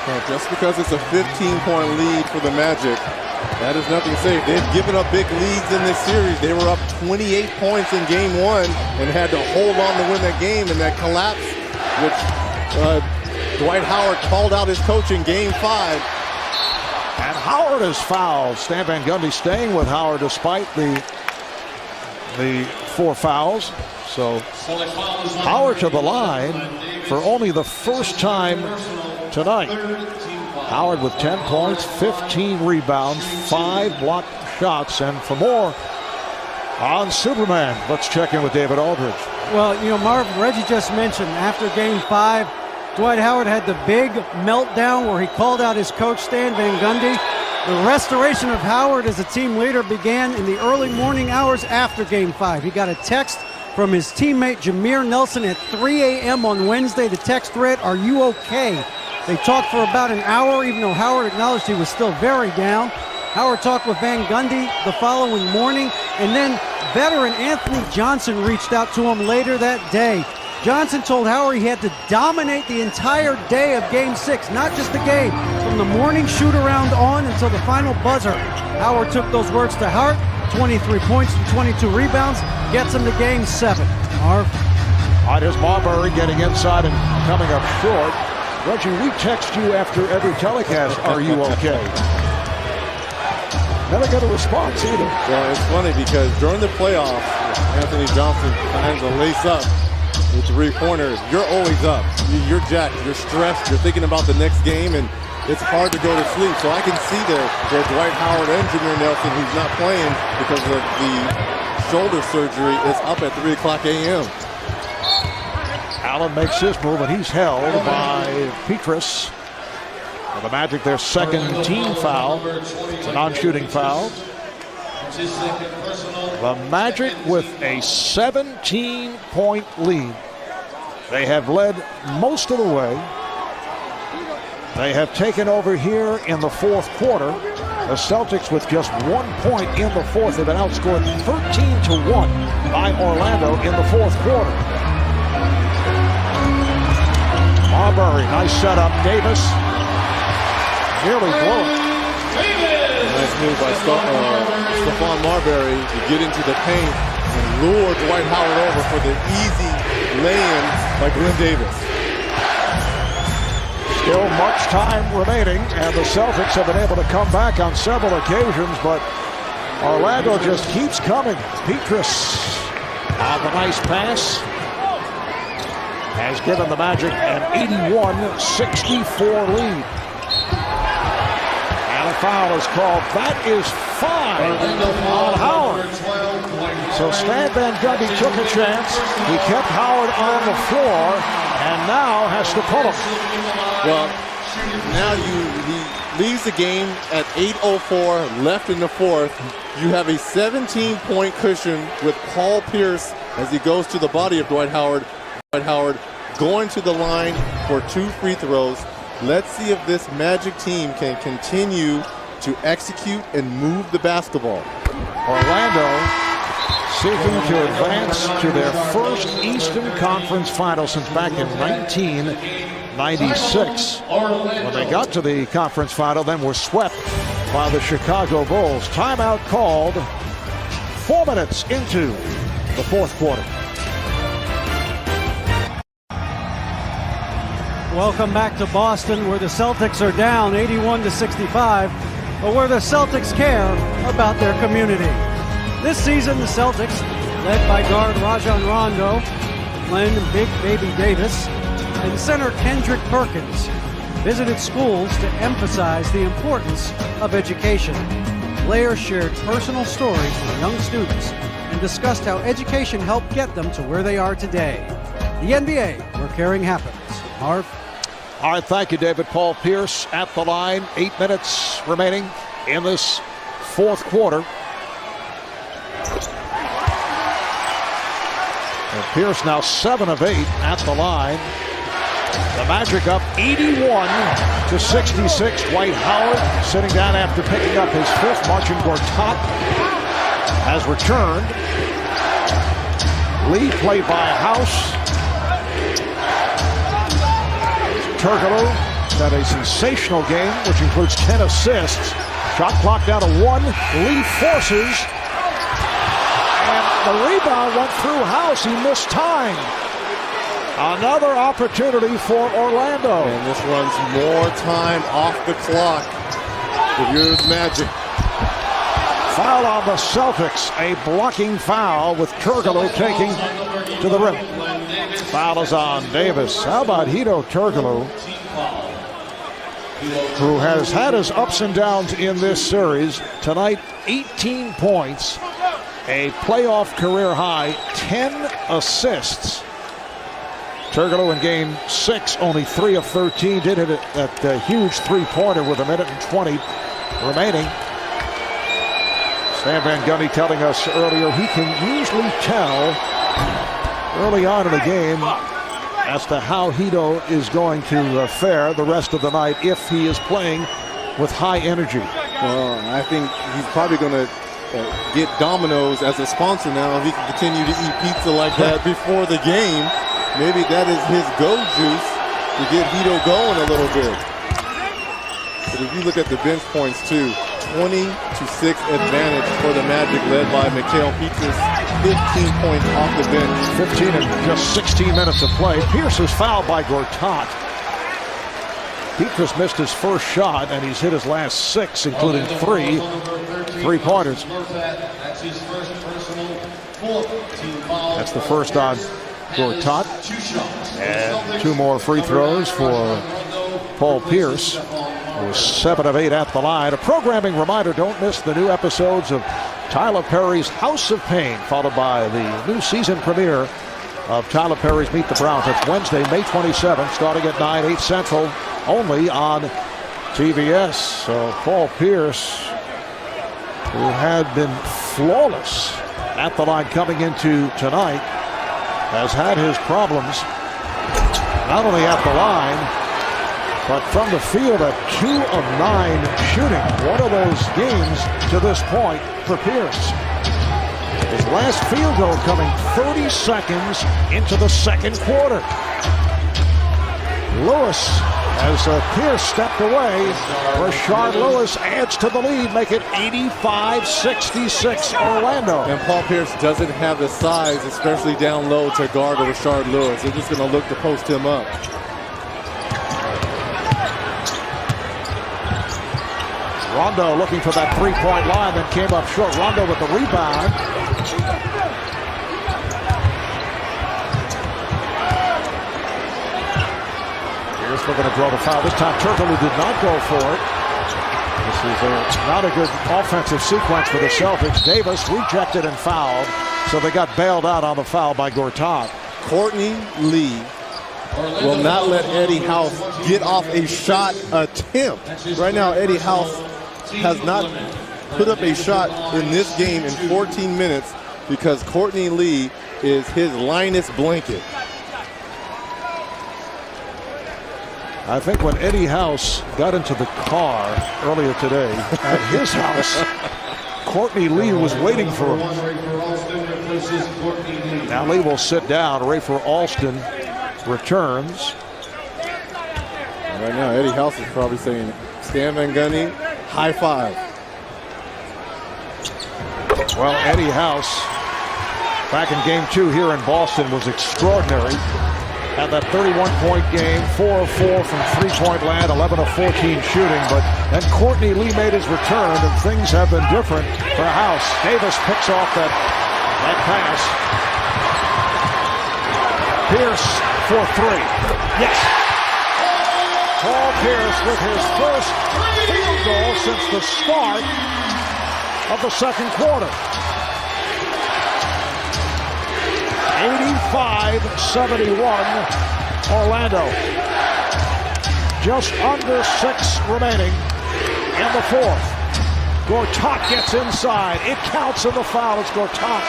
Well, just because it's a 15-point lead for the Magic, that is nothing to say. They've given up big leads in this series. They were up 28 points in Game 1 and had to hold on to win that game, and that collapse, which Dwight Howard called out his coach in Game 5. And Howard is fouled. Stan Van Gundy staying with Howard despite the 4 fouls. So Howard to the line for only the first time tonight. Howard with 10 points, 15 rebounds, 5 blocked shots. And for more on Superman, let's check in with David Aldridge. Well, you know, Marv, Reggie just mentioned after Game 5, Dwight Howard had the big meltdown where he called out his coach, Stan Van Gundy. The restoration of Howard as a team leader began in the early morning hours after Game 5. He got a text from his teammate Jameer Nelson at 3 a.m. on Wednesday. The text read, "Are you okay?" They talked for about an hour, even though Howard acknowledged he was still very down. Howard talked with Van Gundy the following morning, and then veteran Anthony Johnson reached out to him later that day. Johnson told Howard he had to dominate the entire day of Game 6, not just the game, from the morning shoot-around on until the final buzzer. Howard took those words to heart. 23 points and 22 rebounds gets him to Game 7. Marv? All right, here's Marbury getting inside and coming up short. Reggie, we text you after every telecast, "Are you okay?" Never get a response either. Well, it's funny because during the playoffs, Anthony Johnson finds a lace up with 3-pointers. You're always up. You're jacked. You're stressed. You're thinking about the next game, and it's hard to go to sleep. So I can see that Dwight Howard and Jameer Nelson, who's not playing because of the shoulder surgery, is up at 3 o'clock a.m. Allen makes his move, and he's held by Petrus. For the Magic, their second team foul. It's a non-shooting foul. The Magic with a 17-point lead. They have led most of the way. They have taken over here in the fourth quarter. The Celtics with just 1 point in the fourth. They've been outscored 13-1 by Orlando in the fourth quarter. Marbury, nice setup. Davis nearly blew it. Nice move by Stephon Marbury to get into the paint and lure Dwight Howard over for the easy lay-in by Glenn Davis. Still much time remaining, and the Celtics have been able to come back on several occasions, but Orlando just keeps coming. Petrus on the nice pass has given the Magic an 81-64 lead. And a foul is called. That is 5 on Howard. So Stan Van Gundy took a chance. He kept Howard on the floor and now has to pull him. Well, now leaves the game at 8:04 left in the fourth. You have a 17-point cushion with Paul Pierce as he goes to the body of Dwight Howard. Dwight Howard going to the line for 2 free throws. Let's see if this Magic team can continue to execute and move the basketball. Orlando seeking to advance to their first Eastern Conference final since back in 1996. When they got to the conference final, then were swept by the Chicago Bulls. Timeout called 4 minutes into the fourth quarter. Welcome back to Boston, where the Celtics are down 81-65, but where the Celtics care about their community. This season, the Celtics, led by guard Rajon Rondo, Len Big Baby Davis, and center Kendrick Perkins, visited schools to emphasize the importance of education. Players shared personal stories with young students and discussed how education helped get them to where they are today. The NBA, where caring happens. Marv? All right, thank you, David. Paul Pierce at the line. 8 minutes remaining in this fourth quarter. And Pierce now 7 of 8 at the line. The Magic up 81-66. Dwight Howard sitting down after picking up his 5th. Marcin Gortat has returned. Lee played by House. Turkoglu had a sensational game, which includes 10 assists. Shot clock down to 1. Lee forces. And the rebound went through House. He missed time. Another opportunity for Orlando. And this runs more time off the clock. If you're the Magic. Foul on the Celtics. A blocking foul with Turkoglu taking to the rim. Foul is on Davis. How about Hedo Turkoglu, who has had his ups and downs in this series. Tonight, 18 points, a playoff career high, 10 assists. Turkoglu in game 6, only 3 of 13. Did hit that huge three-pointer with 1:20 remaining. Stan Van Gundy telling us earlier he can usually tell early on in the game as to how Hedo is going to fare the rest of the night if he is playing with high energy. Well, I think he's probably going to get Domino's as a sponsor now if he can continue to eat pizza like that before the game. Maybe that is his go juice to get Hedo going a little bit. But if you look at the bench points too, 20-6 advantage for the Magic, led by Mikal Pietrus, 15 points off the bench. 15 in just 16 minutes of play. Pierce is fouled by Gortat. Pietrus missed his first shot, and he's hit his last 6, including 3 three-pointers. That's the first on Gortat. And 2 more free throws for Paul Pierce, who was 7 of 8 at the line. A programming reminder, don't miss the new episodes of Tyler Perry's House of Pain, followed by the new season premiere of Tyler Perry's Meet the Browns. That's Wednesday, May 27th, starting at 9, 8 Central, only on TBS. So Paul Pierce, who had been flawless at the line coming into tonight, has had his problems, not only at the line, but from the field at 2 of 9 shooting. One of those games to this point for Pierce. His last field goal coming 30 seconds into the second quarter. Lewis, as Pierce stepped away, Rashard Lewis adds to the lead, make it 85-66 Orlando. And Paul Pierce doesn't have the size, especially down low, to guard Rashard Lewis. They're just going to look to post him up. Rondo looking for that three-point line, then came up short. Rondo with the rebound. Here's we're going to draw the foul. This time Turkoglu did not go for it. This is not a good offensive sequence for the Celtics. Davis rejected and fouled, so they got bailed out on the foul by Gortat. Courtney Lee will not let Eddie House get off a shot attempt. Right now, Eddie House has not put up a shot in this game in 14 minutes because Courtney Lee is his Linus blanket. I think when Eddie House got into the car earlier today at his house, Courtney Lee was waiting for him. Now Lee will sit down. Rafer Alston returns. Right now, Eddie House is probably saying, Stan Van Gundy, high five. Well, Eddie House, back in game 2 here in Boston, was extraordinary. Had that 31-point game, 4 of 4 from three-point land, 11 of 14 shooting. But then Courtney Lee made his return, and things have been different for House. Davis picks off that pass. Pierce for 3. Yes. Paul Pierce with his first field goal since the start of the second quarter. 85-71 Orlando. Just under 6 remaining in the fourth. Gortat gets inside. It counts in the foul. It's Gortat.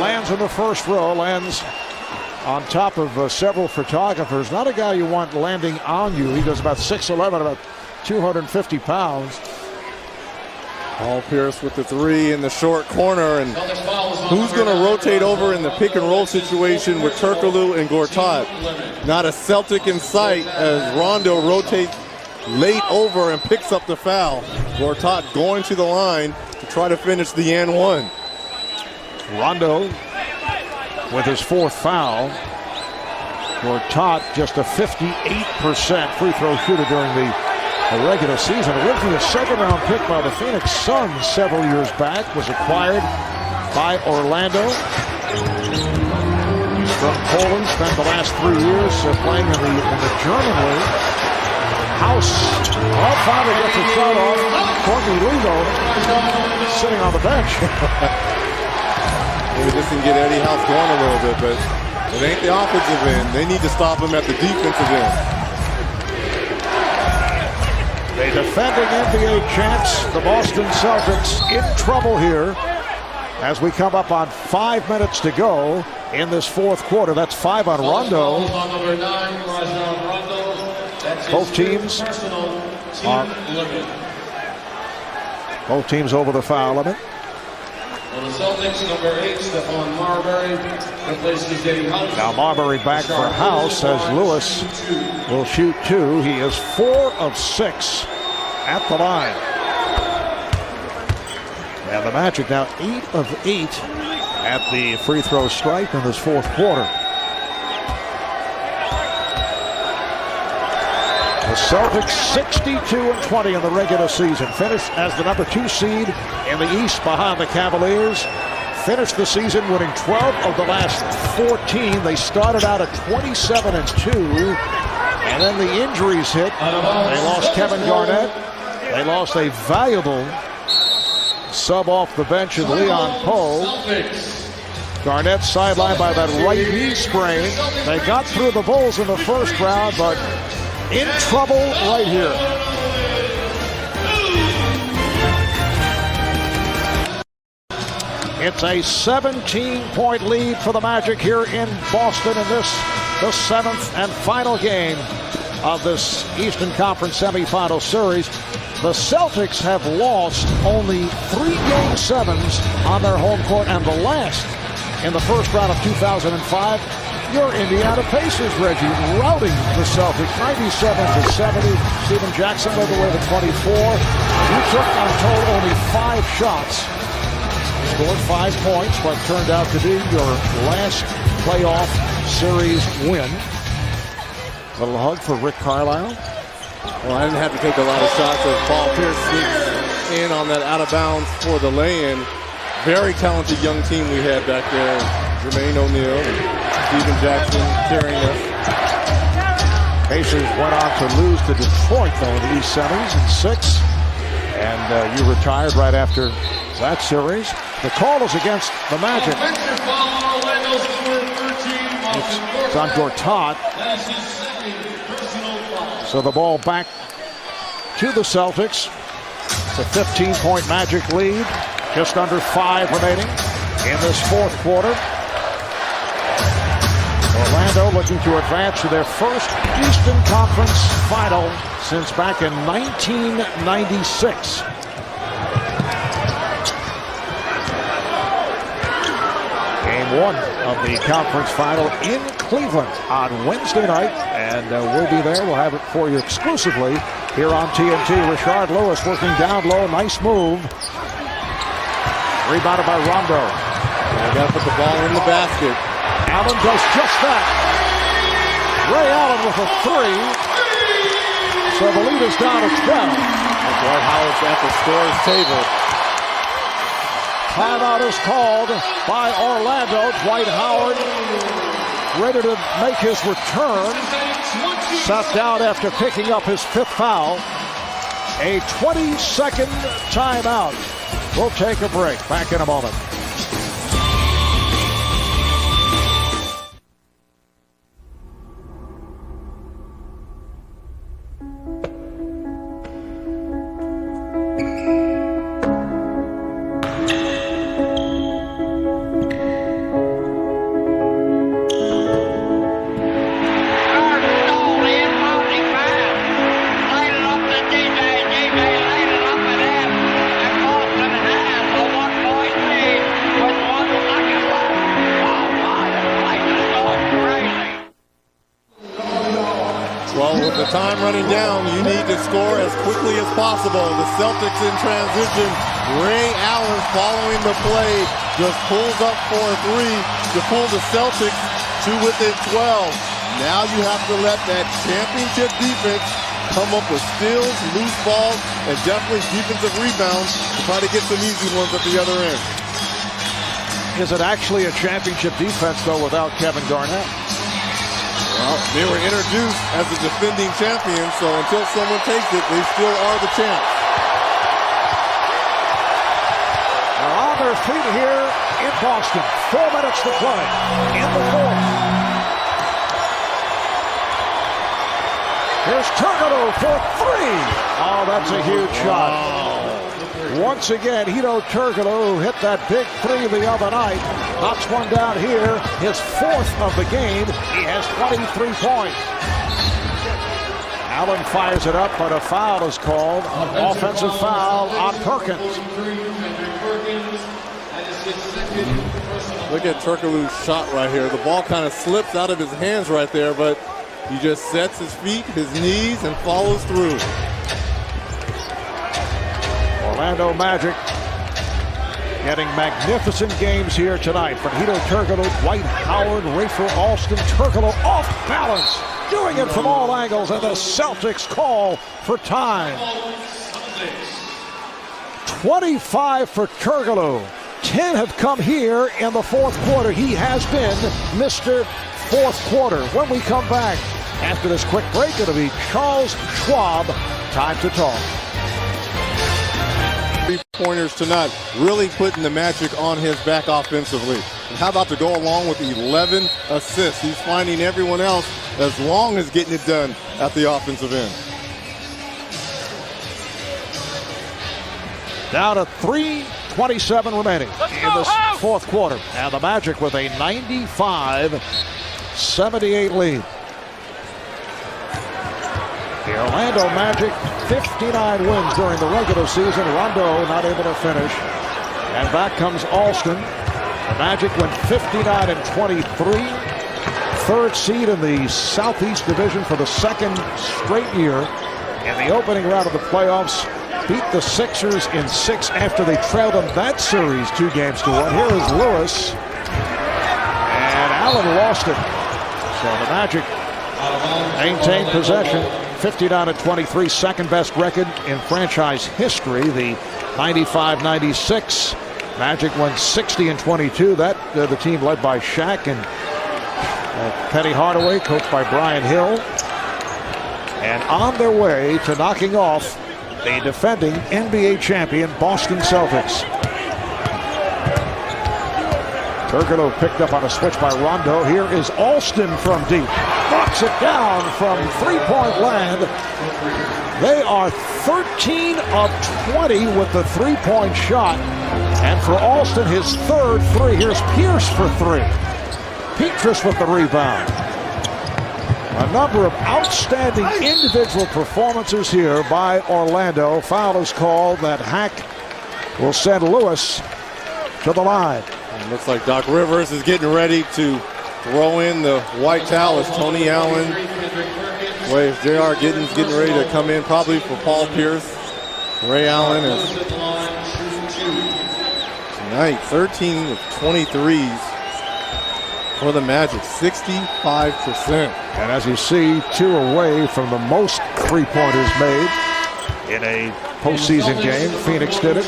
Lands in the first row. Lands on top of several photographers. Not a guy you want landing on you. He goes about 6'11", about 250 pounds. Paul Pierce with the 3 in the short corner, and who's going to rotate over in the pick and roll situation with Turkoglu and Gortat? Not a Celtic in sight as Rondo rotates late over and picks up the foul. Gortat going to the line to try to finish the and one. Rondo with his 4th foul. Gortat just a 58% free throw shooter during the regular season. Originally a second-round pick by the Phoenix Suns several years back, was acquired by Orlando. He's from Poland, spent the last 3 years playing in the German league. House, finally gets a shot off. Courtney Lee, though, sitting on the bench. Maybe this can get Eddie House going a little bit, but it ain't the offensive end. They need to stop him at the defensive end. The defending NBA champs, the Boston Celtics, in trouble here as we come up on 5 minutes to go in this fourth quarter. That's 5 on Rondo. Both teams over the foul limit. For the Celtics, number 8, Stephon Marbury, replaces Eddie House. Now Marbury back for House as Lewis will shoot 2. He is 4 of 6 at the line. And the Magic now 8 of 8 at the free throw stripe in this fourth quarter. The Celtics 62-20 in the regular season. Finished as the number 2 seed in the East behind the Cavaliers. Finished the season winning 12 of the last 14. They started out at 27-2. And then the injuries hit. They lost Kevin Garnett. They lost a valuable sub off the bench in Leon Poe. Garnett sidelined by that right knee sprain. They got through the Bulls in the first round, but in trouble right here. It's a 17-point lead for the Magic here in Boston in this, the 7th and final game of this Eastern Conference semifinal series. The Celtics have lost only 3 Game 7s on their home court, and the last in the first round of 2005. Your Indiana Pacers, Reggie, routing the Celtics 97-70. Steven Jackson led the way to 24. You took, I'm told, only 5 shots. Scored 5 points, what turned out to be your last playoff series win. A little hug for Rick Carlisle. Well, I didn't have to take a lot of shots as Paul Pierce sneaks in on that out of bounds for the lay-in. Very talented young team we had back there. Jermaine O'Neal and Steven Jackson carrying us. Pacers went on to lose to Detroit, though, in the East Semis in 6. And you retired right after that series. The call is against the Magic. It's on Gortat. So the ball back to the Celtics. It's a 15-point Magic lead. Just under 5 remaining in this fourth quarter. Orlando looking to advance to their first Eastern Conference final since back in 1996. Game 1 of the conference final in Cleveland on Wednesday night, and we'll be there. We'll have it for you exclusively here on TNT. Rashard Lewis working down low. Nice move. Rebounded by Rondo. They got to put the ball in the basket. Allen does just that. Ray Allen with a 3. So the lead is down to 12. Dwight Howard's at the scorer's table. Timeout is called by Orlando. Dwight Howard ready to make his return. Sat down after picking up his 5th foul. A 20-second timeout. We'll take a break. Back in a moment. Time running down, you need to score as quickly as possible. The Celtics in transition. Ray Allen following the play just pulls up for a 3 to pull the Celtics to within 12. Now you have to let that championship defense come up with steals, loose balls, and definitely defensive rebounds to try to get some easy ones at the other end. Is it actually a championship defense, though, without Kevin Garnett? Well, they were introduced as the defending champions, so until someone takes it, they still are the champs. They're on their feet here in Boston. 4 minutes to play in the fourth. Here's Turkoglu for 3. Oh, that's a huge shot. Once again, Hedo Turkoglu hit that big 3 the other night. Knocks one down here. His 4th of the game. He has 23 points. Allen fires it up, but a foul is called. Offensive foul on Perkins. Look at Turkoglu's shot right here. The ball kind of slips out of his hands right there, but he just sets his feet, his knees, and follows through. Orlando Magic getting magnificent games here tonight from Hedo Turkoglu, Dwight Howard, Rafer Alston. Turkoglu off balance, doing it from all angles, and the Celtics call for time. 25 for Turkoglu. 10 have come here in the fourth quarter. He has been Mr. Fourth Quarter. When we come back after this quick break, it'll be Charles Schwab. Time to talk. 3-pointers tonight, really putting the Magic on his back offensively. And how about to go along with 11 assists? He's finding everyone else as long as getting it done at the offensive end. Down to 3:27 remaining in this fourth quarter. And the Magic with a 95-78 lead. The Orlando Magic, 59 wins during the regular season. Rondo not able to finish. And back comes Alston. The Magic went 59-23. Third seed in the Southeast Division for the second straight year. In the opening round of the playoffs, beat the Sixers in 6 after they trailed them that series 2-1. Here is Lewis. And Allen lost it. So the Magic maintained possession. 59-23, second best record in franchise history. The 95-96 Magic won 60-22. That the team led by Shaq and Penny Hardaway, coached by Brian Hill. And on their way to knocking off the defending NBA champion Boston Celtics. Bergeron picked up on a switch by Rondo. Here is Alston from deep. Knocks it down from three-point land. They are 13 of 20 with the three-point shot. And for Alston, his third three. Here's Pierce for three. Petrus with the rebound. A number of outstanding individual performances here by Orlando. Foul is called. That hack will send Lewis to the line. It looks like Doc Rivers is getting ready to throw in the white towel as Tony Allen. Waves J.R. Giddens getting ready to come in probably for Paul Pierce. Ray Allen is tonight 13 of 23s for the Magic, 65%. And as you see, 2 away from the most three-pointers made in a postseason game. Phoenix did it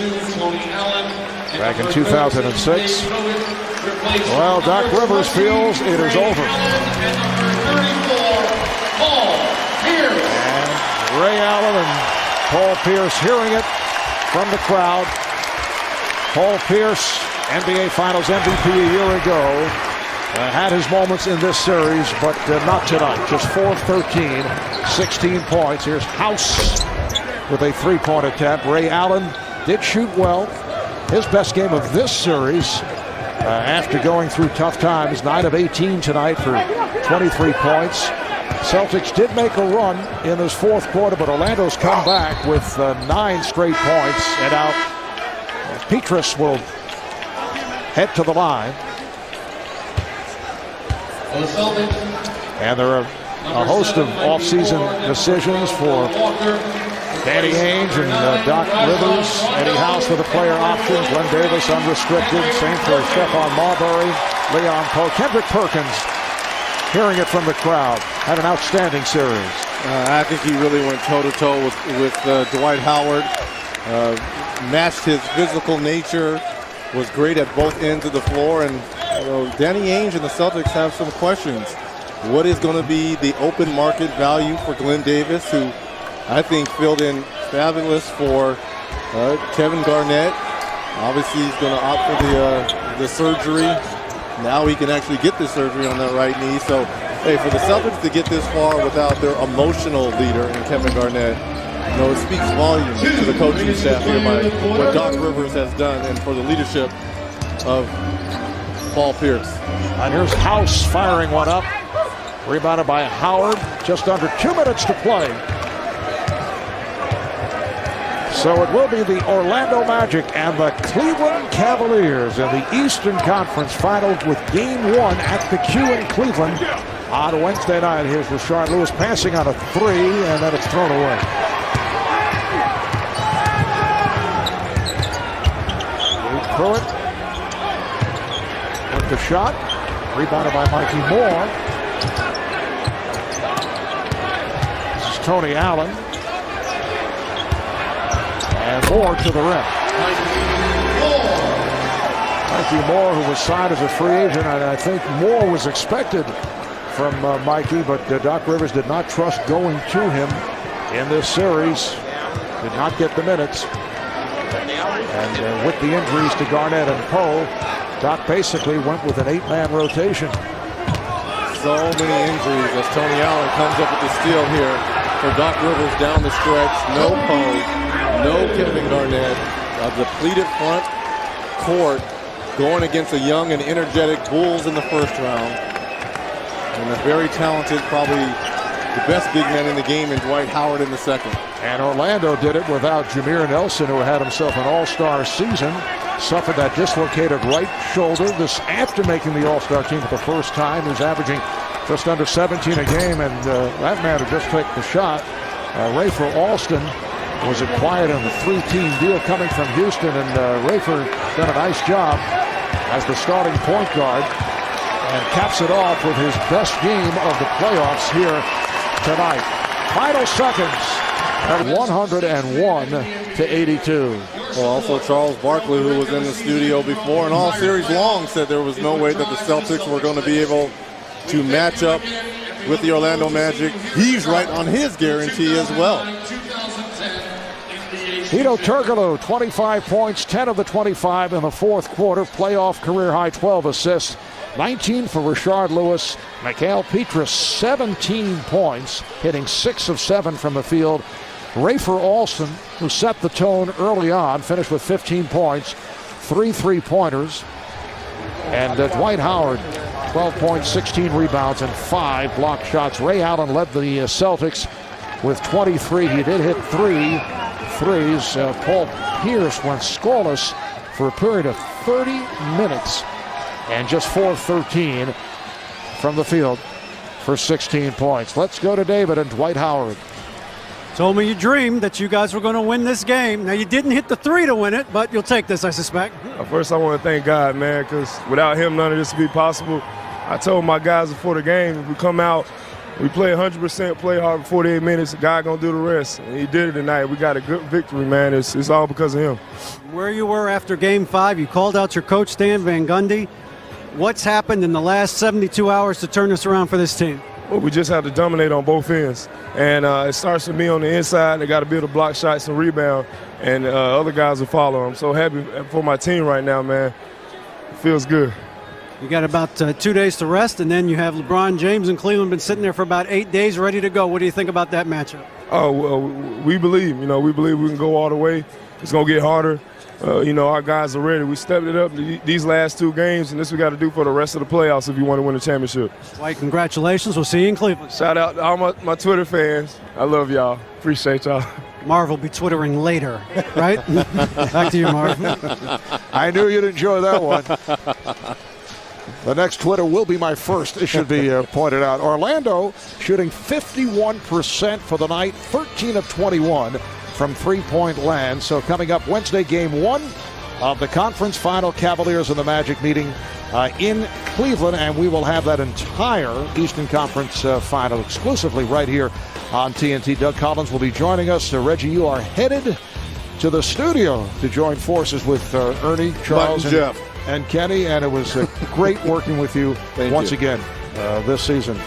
back in 2006. Well, Doc Rivers feels it is over. And Ray Allen and Paul Pierce hearing it from the crowd. Paul Pierce, NBA Finals MVP a year ago, had his moments in this series, but not tonight. Just 4 of 13, 16 points. Here's House with a three-point attempt. Ray Allen did shoot well. His best game of this series after going through tough times. 9 of 18 tonight for 23 points. Celtics did make a run in this fourth quarter, but Orlando's come back with 9 straight points. And now Petrus will head to the line. And there are a host of offseason decisions for Danny Ainge and Doc Rivers. Eddie House with a player option. Glenn Davis unrestricted. Same for Stephon Marbury, Leon Poe. Kendrick Perkins, hearing it from the crowd, had an outstanding series. I think he really went toe-to-toe with Dwight Howard. Matched his physical nature. Was great at both ends of the floor. And Danny Ainge and the Celtics have some questions. What is going to be the open market value for Glenn Davis, who I think filled in fabulous for Kevin Garnett. Obviously, he's going to opt for the surgery. Now he can actually get the surgery on that right knee. So, hey, for the Celtics to get this far without their emotional leader in Kevin Garnett, it speaks volumes to the coaching staff here by what Doc Rivers has done and for the leadership of Paul Pierce. And here's House firing one up. Rebounded by Howard. Just under 2 minutes to play. So it will be the Orlando Magic and the Cleveland Cavaliers in the Eastern Conference Finals with Game 1 at the Q in Cleveland on Wednesday night. Here's Rashard Lewis passing on a 3, and then it's thrown away. Pruitt with the shot. Rebounded by Mikey Moore. This is Tony Allen. And Moore to the rim. Mikey Moore, who was signed as a free agent, and I think more was expected from Mikey, but Doc Rivers did not trust going to him in this series. Did not get the minutes. And with the injuries to Garnett and Poe, Doc basically went with an 8-man rotation. So many injuries as Tony Allen comes up with the steal here for Doc Rivers down the stretch. No Poe, no Kevin Garnett. A depleted front court going against a young and energetic Bulls in the first round. And a very talented, probably the best big man in the game in Dwight Howard in the second. And Orlando did it without Jameer Nelson, who had himself an all-star season. Suffered that dislocated right shoulder. This after making the all-star team for the first time. He's averaging just under 17 a game, and that man who just took the shot, Rayford Alston, was acquired on the 3-team deal coming from Houston, and Rayford done a nice job as the starting point guard and caps it off with his best game of the playoffs here tonight. Final seconds at 101-82. Well, also Charles Barkley, who was in the studio before and all series long, said there was no way that the Celtics were going to be able to match up with the Orlando Magic. He's right on his guarantee as well. Hedo Turkoglu, 25 points, 10 of the 25 in the fourth quarter. Playoff career-high 12 assists. 19 for Rashard Lewis. Mikhail Petrus, 17 points, hitting 6 of 7 from the field. Rafer Alston, who set the tone early on, finished with 15 points, 3 3-pointers. And Dwight Howard, 12 points, 16 rebounds, and 5 blocked shots. Ray Allen led the Celtics with 23. He did hit 3 threes. Paul Pierce went scoreless for a period of 30 minutes and just 4-13 from the field for 16 points. Let's go to David and Dwight Howard. Told me you dreamed that you guys were going to win this game. Now, you didn't hit the 3 to win it, but you'll take this, I suspect. First, I want to thank God, man, because without him, none of this would be possible. I told my guys before the game, if we come out, we play 100%, play hard for 48 minutes, God going to do the rest. And he did it tonight. We got a good victory, man. It's all because of him. Where you were after Game 5, you called out your coach, Stan Van Gundy. What's happened in the last 72 hours to turn this around for this team? Well, we just have to dominate on both ends. And it starts with me on the inside. They got to be able to block shots and rebound, and other guys will follow. I'm so happy for my team right now, man. It feels good. You got about 2 days to rest, and then you have LeBron James and Cleveland been sitting there for about 8 days ready to go. What do you think about that matchup? Oh, well, we believe. We believe we can go all the way. It's going to get harder. Our guys are ready. We stepped it up these last 2 games, and this we got to do for the rest of the playoffs if you want to win a championship. Dwight, congratulations. We'll see you in Cleveland. Shout out to all my Twitter fans. I love y'all. Appreciate y'all. Marv will be Twittering later, right? Back to you, Marv. I knew you'd enjoy that one. The next Twitter will be my first, it should be pointed out. Orlando shooting 51% for the night, 13 of 21 from three-point land. So coming up Wednesday, Game 1 of the conference final, Cavaliers and the Magic meeting in Cleveland, and we will have that entire Eastern Conference final exclusively right here on TNT. Doug Collins will be joining us. Reggie, you are headed to the studio to join forces with Ernie, Charles, and Kenny, and it was great working with you once again this season.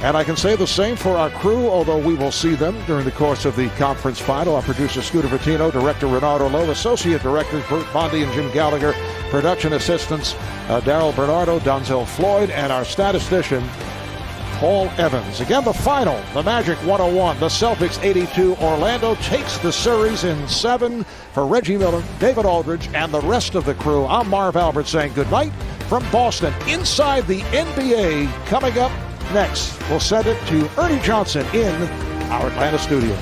And I can say the same for our crew, although we will see them during the course of the conference final. Our producer, Scooter Bertino, director, Renardo Lowe, associate directors, Bert Bondi and Jim Gallagher, production assistants, Daryl Bernardo, Donzel Floyd, and our statistician, Paul Evans. Again, the final, the Magic 101, the Celtics 82. Orlando takes the series in 7. For Reggie Miller, David Aldridge, and the rest of the crew, I'm Marv Albert saying goodnight from Boston. Inside the NBA, coming up next, we'll send it to Ernie Johnson in our Atlanta studios.